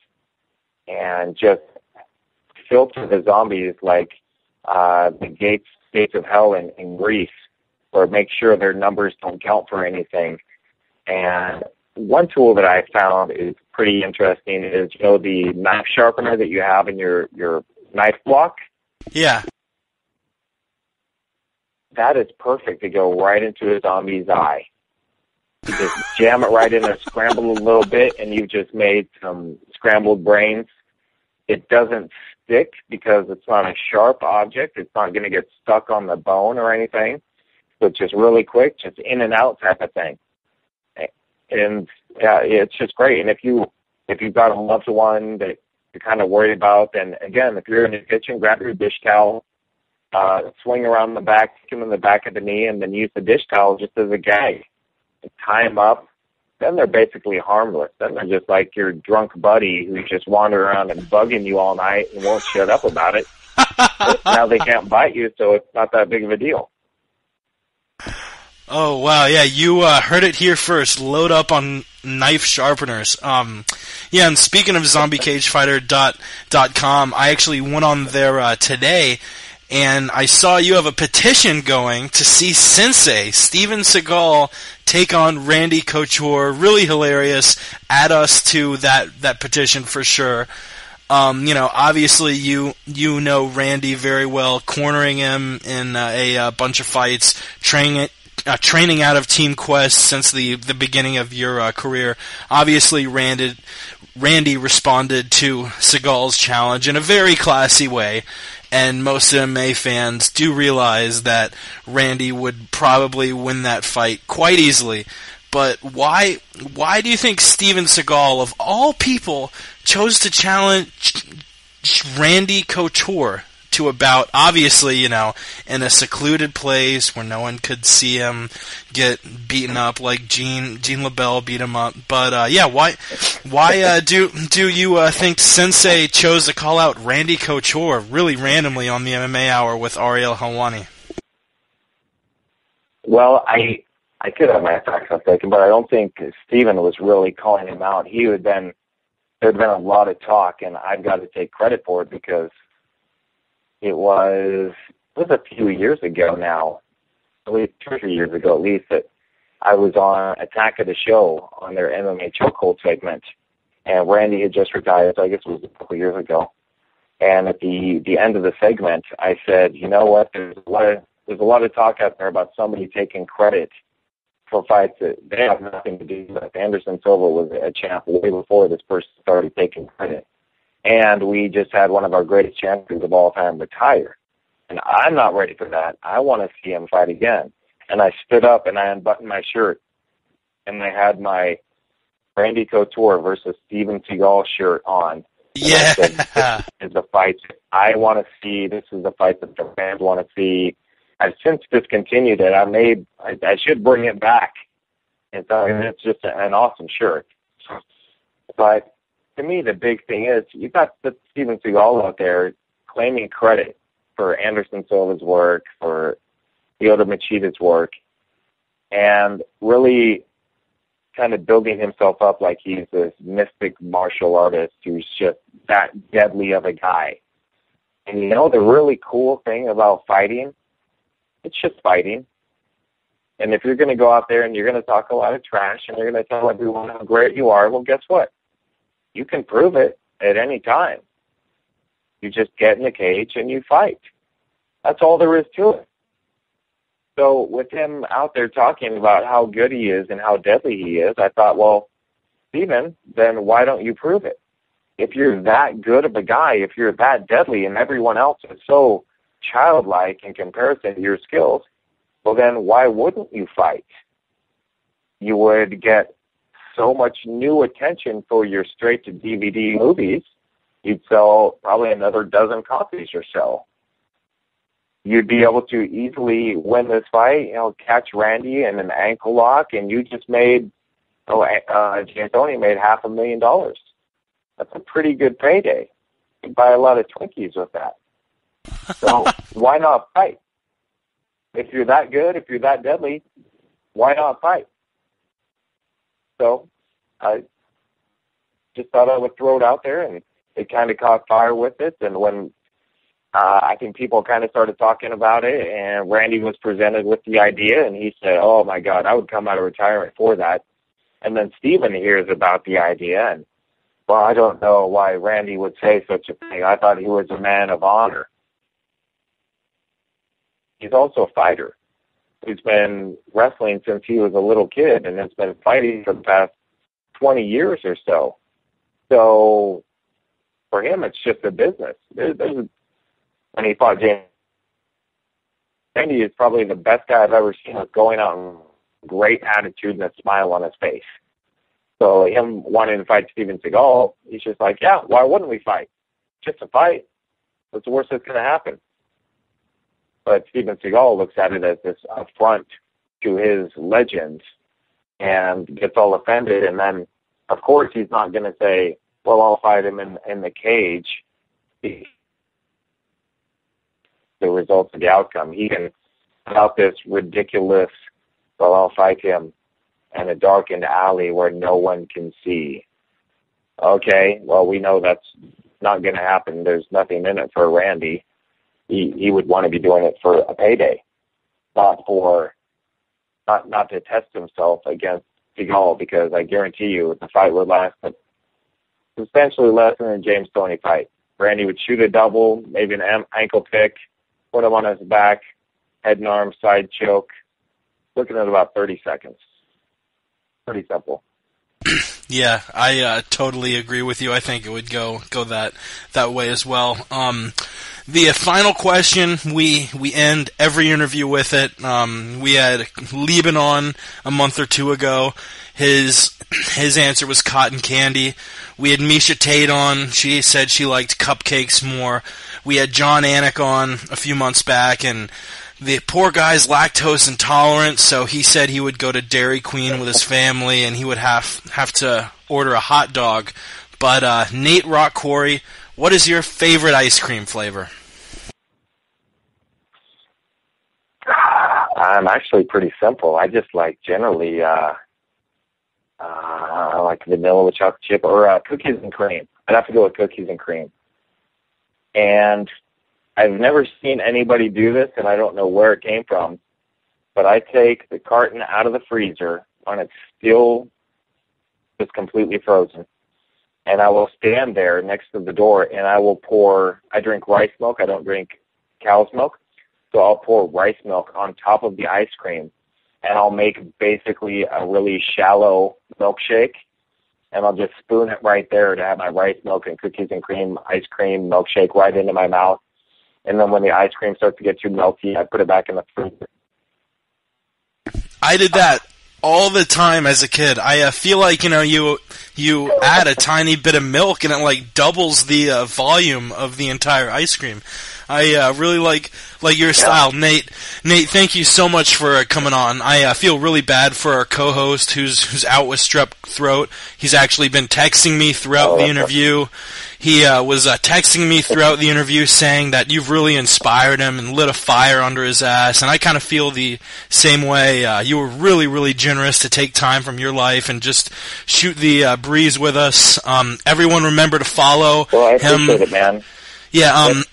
Speaker 1: and just filter the zombies like the gates of hell in Greece, or make sure their numbers don't count for anything. And one tool that I found is pretty interesting is, the knife sharpener that you have in your knife block?
Speaker 2: Yeah.
Speaker 1: That is perfect to go right into a zombie's eye. You just jam it right in there, scramble a little bit, and you've just made some scrambled brains. It doesn't stick because it's not a sharp object. It's not going to get stuck on the bone or anything. So it's just really quick, just in and out type of thing. And yeah, it's just great. And if you've got a loved one that you're kind of worried about, then again, if you're in the kitchen, grab your dish towel, swing around the back, kick him in the back of the knee, and then use the dish towel just as a gag. And tie them up. Then they're basically harmless. Then they're just like your drunk buddy who's just wandering around and bugging you all night and won't shut up about it. Now they can't bite you, so it's not that big of a deal.
Speaker 2: Oh, wow, yeah, you heard it here first. Load up on knife sharpeners. Yeah, and speaking of zombiecagefighter.com, I actually went on there today, and I saw you have a petition going to see Sensei, Steven Seagal, take on Randy Couture. Really hilarious. Add us to that petition for sure. Obviously you know Randy very well, cornering him in a bunch of fights, training out of Team Quest since the beginning of your career. Obviously, Randy responded to Seagal's challenge in a very classy way, and most MMA fans do realize that Randy would probably win that fight quite easily. But why do you think Steven Seagal, of all people, chose to challenge Randy Couture to a bout, obviously, in a secluded place where no one could see him get beaten up like Gene LaBelle beat him up? But why do you think Sensei chose to call out Randy Couture really randomly on the MMA Hour with Ariel Helwani?
Speaker 1: Well, I could have my facts mistaken, but I don't think Steven was really calling him out. There'd been a lot of talk, and I've got to take credit for it because it was a few years ago now, at least 2 or 3 years ago at least, that I was on Attack of the Show on their MMA chokehold segment, and Randy had just retired, so I guess it was a couple of years ago. And at the end of the segment, I said, you know what, there's a lot of talk out there about somebody taking credit for fights that they have nothing to do with. Anderson Silva was a champ way before this person started taking credit. And we just had one of our greatest champions of all time retire. And I'm not ready for that. I want to see him fight again. And I stood up and I unbuttoned my shirt. And I had my Randy Couture versus Steven Seagal shirt on.
Speaker 2: Yeah.
Speaker 1: I said, this is the fight I want to see. This is the fight that the fans want to see. I've since discontinued it. I should bring it back. It's just an awesome shirt. But to me, the big thing is you got Steven Seagal out there claiming credit for Anderson Silva's work, for Lyoto Machida's work, and really kind of building himself up like he's this mystic martial artist who's just that deadly of a guy. And the really cool thing about fighting, it's just fighting. And if you're going to go out there and you're going to talk a lot of trash and you're going to tell everyone how great you are, well, guess what? You can prove it at any time. You just get in the cage and you fight. That's all there is to it. So with him out there talking about how good he is and how deadly he is, I thought, well, Steven, then why don't you prove it? If you're that good of a guy, if you're that deadly and everyone else is so childlike in comparison to your skills, well, then why wouldn't you fight? You would get so much new attention for your straight-to-DVD movies. You'd sell probably another dozen copies or so. You'd be able to easily win this fight, catch Randy in an ankle lock, and you just made, D'Antoni made $500,000. That's a pretty good payday. You buy a lot of Twinkies with that. So why not fight? If you're that good, if you're that deadly, why not fight? So I just thought I would throw it out there, and it kind of caught fire with it. And when I think people kind of started talking about it, and Randy was presented with the idea, and he said, oh, my God, I would come out of retirement for that. And then Steven hears about the idea, and, well, I don't know why Randy would say such a thing. I thought he was a man of honor. He's also a fighter. He's been wrestling since he was a little kid, and has been fighting for the past 20 years or so. So for him, it's just a business. When he fought James, Randy is probably the best guy I've ever seen with going out and great attitude and a smile on his face. So him wanting to fight Steven Seagal, he's just like, yeah, why wouldn't we fight? Just a fight. What's the worst that's going to happen? But Steven Seagal looks at it as this affront to his legends and gets all offended. And then, of course, he's not going to say, well, I'll fight him in the cage. The results of the outcome. He can about this ridiculous, well, I'll fight him in a darkened alley where no one can see. Okay, well, we know that's not going to happen. There's nothing in it for Randy. He would want to be doing it for a payday, not to test himself against Seagal, because I guarantee you the fight would last substantially less than a James Toney fight. Randy would shoot a double, maybe an ankle pick, put him on his back, head and arm, side choke, looking at about 30 seconds. Pretty simple.
Speaker 2: Yeah, I totally agree with you. I think it would go that way as well. The final question, we end every interview with it. We had Leben on a month or two ago. His answer was cotton candy. We had Misha Tate on. She said she liked cupcakes more. We had John Anik on a few months back, and the poor guy's lactose intolerant, so he said he would go to Dairy Queen with his family, and he would have to order a hot dog. But Nate Rock Quarry, what is your favorite ice cream flavor?
Speaker 1: I'm actually pretty simple. I just like generally I like vanilla with chocolate chip or cookies and cream. I'd have to go with cookies and cream. And I've never seen anybody do this, and I don't know where it came from, but I take the carton out of the freezer when it's still just completely frozen, and I will stand there next to the door, and I drink rice milk. I don't drink cow's milk, so I'll pour rice milk on top of the ice cream, and I'll make basically a really shallow milkshake, and I'll just spoon it right there to have my rice milk and cookies and cream ice cream milkshake right into my mouth. And then when the ice cream starts to get too melty, I put it back in the freezer.
Speaker 2: I did that all the time as a kid. I feel like, you add a tiny bit of milk and it like doubles the volume of the entire ice cream. I really like your style. Nate, thank you so much for coming on. I feel really bad for our co-host who's out with strep throat. He's actually been texting me throughout the interview. He was texting me throughout the interview saying that you've really inspired him and lit a fire under his ass, and I kind of feel the same way. You were really, really generous to take time from your life and just shoot the breeze with us. Everyone remember to follow
Speaker 1: Well, I
Speaker 2: him.
Speaker 1: appreciate it, man.
Speaker 2: Yeah,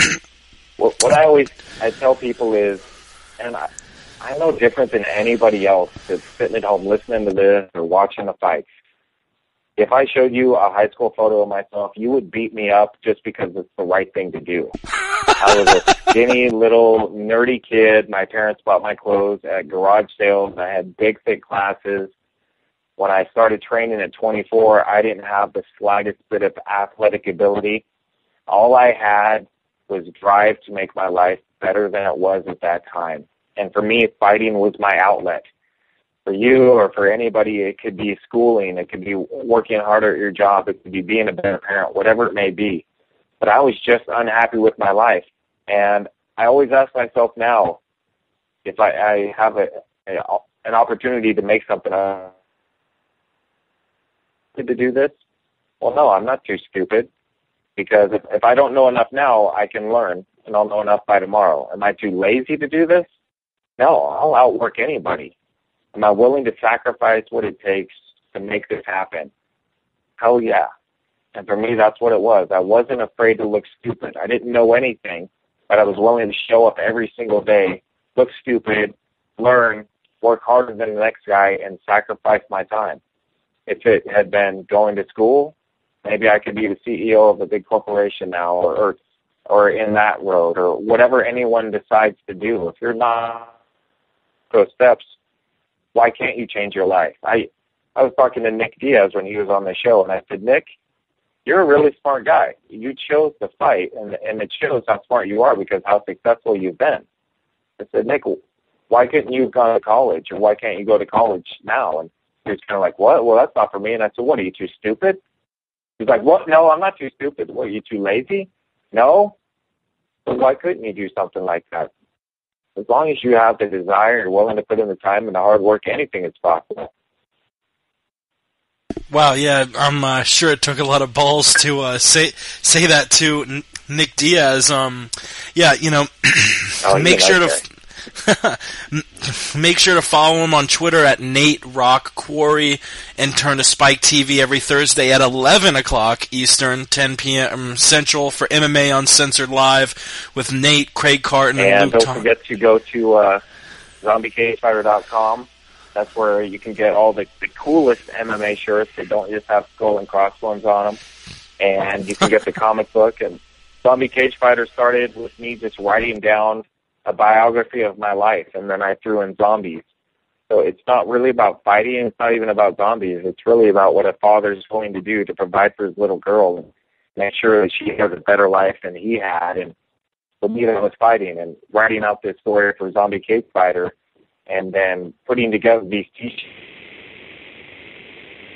Speaker 1: What I tell people is, and I'm no different than anybody else that's sitting at home listening to this or watching the fights. If I showed you a high school photo of myself, you would beat me up just because it's the right thing to do. I was a skinny, little, nerdy kid. My parents bought my clothes at garage sales. I had big, thick glasses. When I started training at 24, I didn't have the slightest bit of athletic ability. All I had was drive to make my life better than it was at that time. And for me, fighting was my outlet. For you or for anybody, it could be schooling, it could be working harder at your job, it could be being a better parent, whatever it may be. But I was just unhappy with my life. And I always ask myself now, if I have an opportunity to make something to do this, well, no, I'm not too stupid. Because if I don't know enough now, I can learn, and I'll know enough by tomorrow. Am I too lazy to do this? No, I'll outwork anybody. Am I willing to sacrifice what it takes to make this happen? Hell yeah. And for me, that's what it was. I wasn't afraid to look stupid. I didn't know anything, but I was willing to show up every single day, look stupid, learn, work harder than the next guy, and sacrifice my time. If it had been going to school, maybe I could be the CEO of a big corporation now, or in that road, or whatever anyone decides to do. If you're not those steps, why can't you change your life? I was talking to Nick Diaz when he was on the show, and I said, Nick, you're a really smart guy. You chose to fight, and it shows how smart you are because how successful you've been. I said, Nick, why couldn't you have gone to college, or why can't you go to college now? And he was kind of like, what? Well, that's not for me. And I said, what, are you too stupid? He's like, what? No, I'm not too stupid. What, are you too lazy? No? So why couldn't you do something like that? As long as you have the desire, you're willing to put in the time and the hard work, anything is possible.
Speaker 2: Wow, yeah, I'm sure it took a lot of balls to say that to Nick Diaz. Yeah, you know, make sure to make sure to follow him on Twitter at Nate Rock Quarry, and turn to Spike TV every Thursday at 11 o'clock Eastern, 10 p.m. Central for MMA Uncensored Live with Nate, Craig Carton, and Luke
Speaker 1: don't forget to go to zombiecagefighter.com. That's where you can get all the coolest MMA shirts that don't just have skull and crossbones on them. And you can get the comic book. And Zombie Cage Fighter started with me just writing down a biography of my life, and then I threw in zombies. So it's not really about fighting. It's not even about zombies. It's really about what a father is going to do to provide for his little girl and make sure that she has a better life than he had. And for me, that was fighting and writing out this story for Zombie Cage Fighter, and then putting together these t-shirts.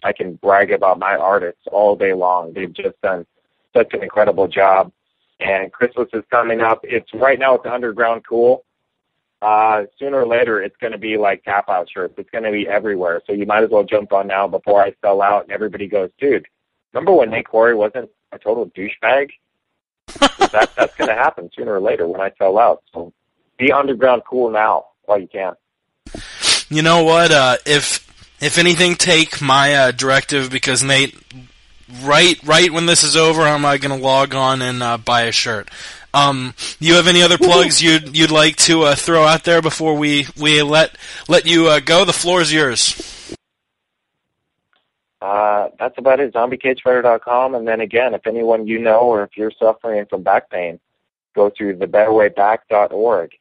Speaker 1: I can brag about my artists all day long. They've just done such an incredible job. And Christmas is coming up. It's right now it's underground cool. Sooner or later, it's going to be like tap-out shirts. It's going to be everywhere. So you might as well jump on now before I sell out and everybody goes, dude, remember when Nate Quarry wasn't a total douchebag? That's going to happen sooner or later when I sell out. So be underground cool now while you can.
Speaker 2: You know what? If anything, take my directive, because Nate, right when this is over, I'm going to log on and buy a shirt. You have any other plugs you'd like to throw out there before we let you go? The floor is yours.
Speaker 1: That's about it. ZombieCageFighter.com. And then again, if anyone you know, or if you're suffering from back pain, go to thebetterwayback.org.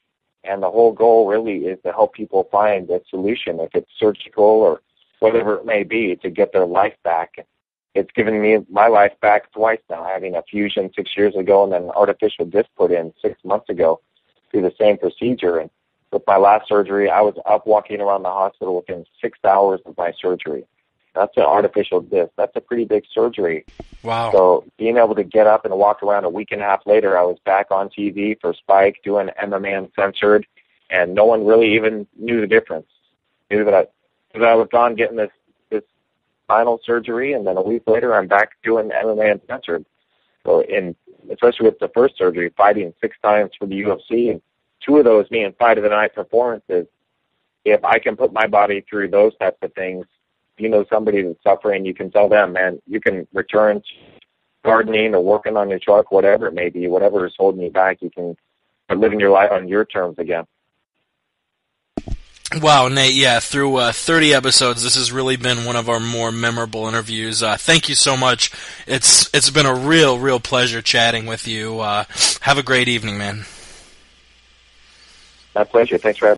Speaker 1: And the whole goal really is to help people find a solution, if it's surgical or whatever it may be, to get their life back. It's given me my life back twice now, having a fusion 6 years ago and then an artificial disc put in 6 months ago through the same procedure. And with my last surgery, I was up walking around the hospital within 6 hours of my surgery. That's an artificial disc. That's a pretty big surgery.
Speaker 2: Wow. So
Speaker 1: being able to get up and walk around a week and a half later, I was back on TV for Spike doing MMA Uncensored, and no one really even knew the difference. Knew that I was gone getting this spinal surgery, and then a week later I'm back doing MMA Uncensored. So especially with the first surgery, fighting 6 times for the UFC, and 2 of those being fight of the night performances, if I can put my body through those types of things, you know, somebody that's suffering, you can tell them, man, you can return to gardening or working on your truck, whatever it may be, whatever is holding you back, you can start living your life on your terms again.
Speaker 2: Wow, Nate, yeah, through 30 episodes, this has really been one of our more memorable interviews. Thank you so much. It's been a real pleasure chatting with you. Have a great evening, man.
Speaker 1: My pleasure. Thanks for having me.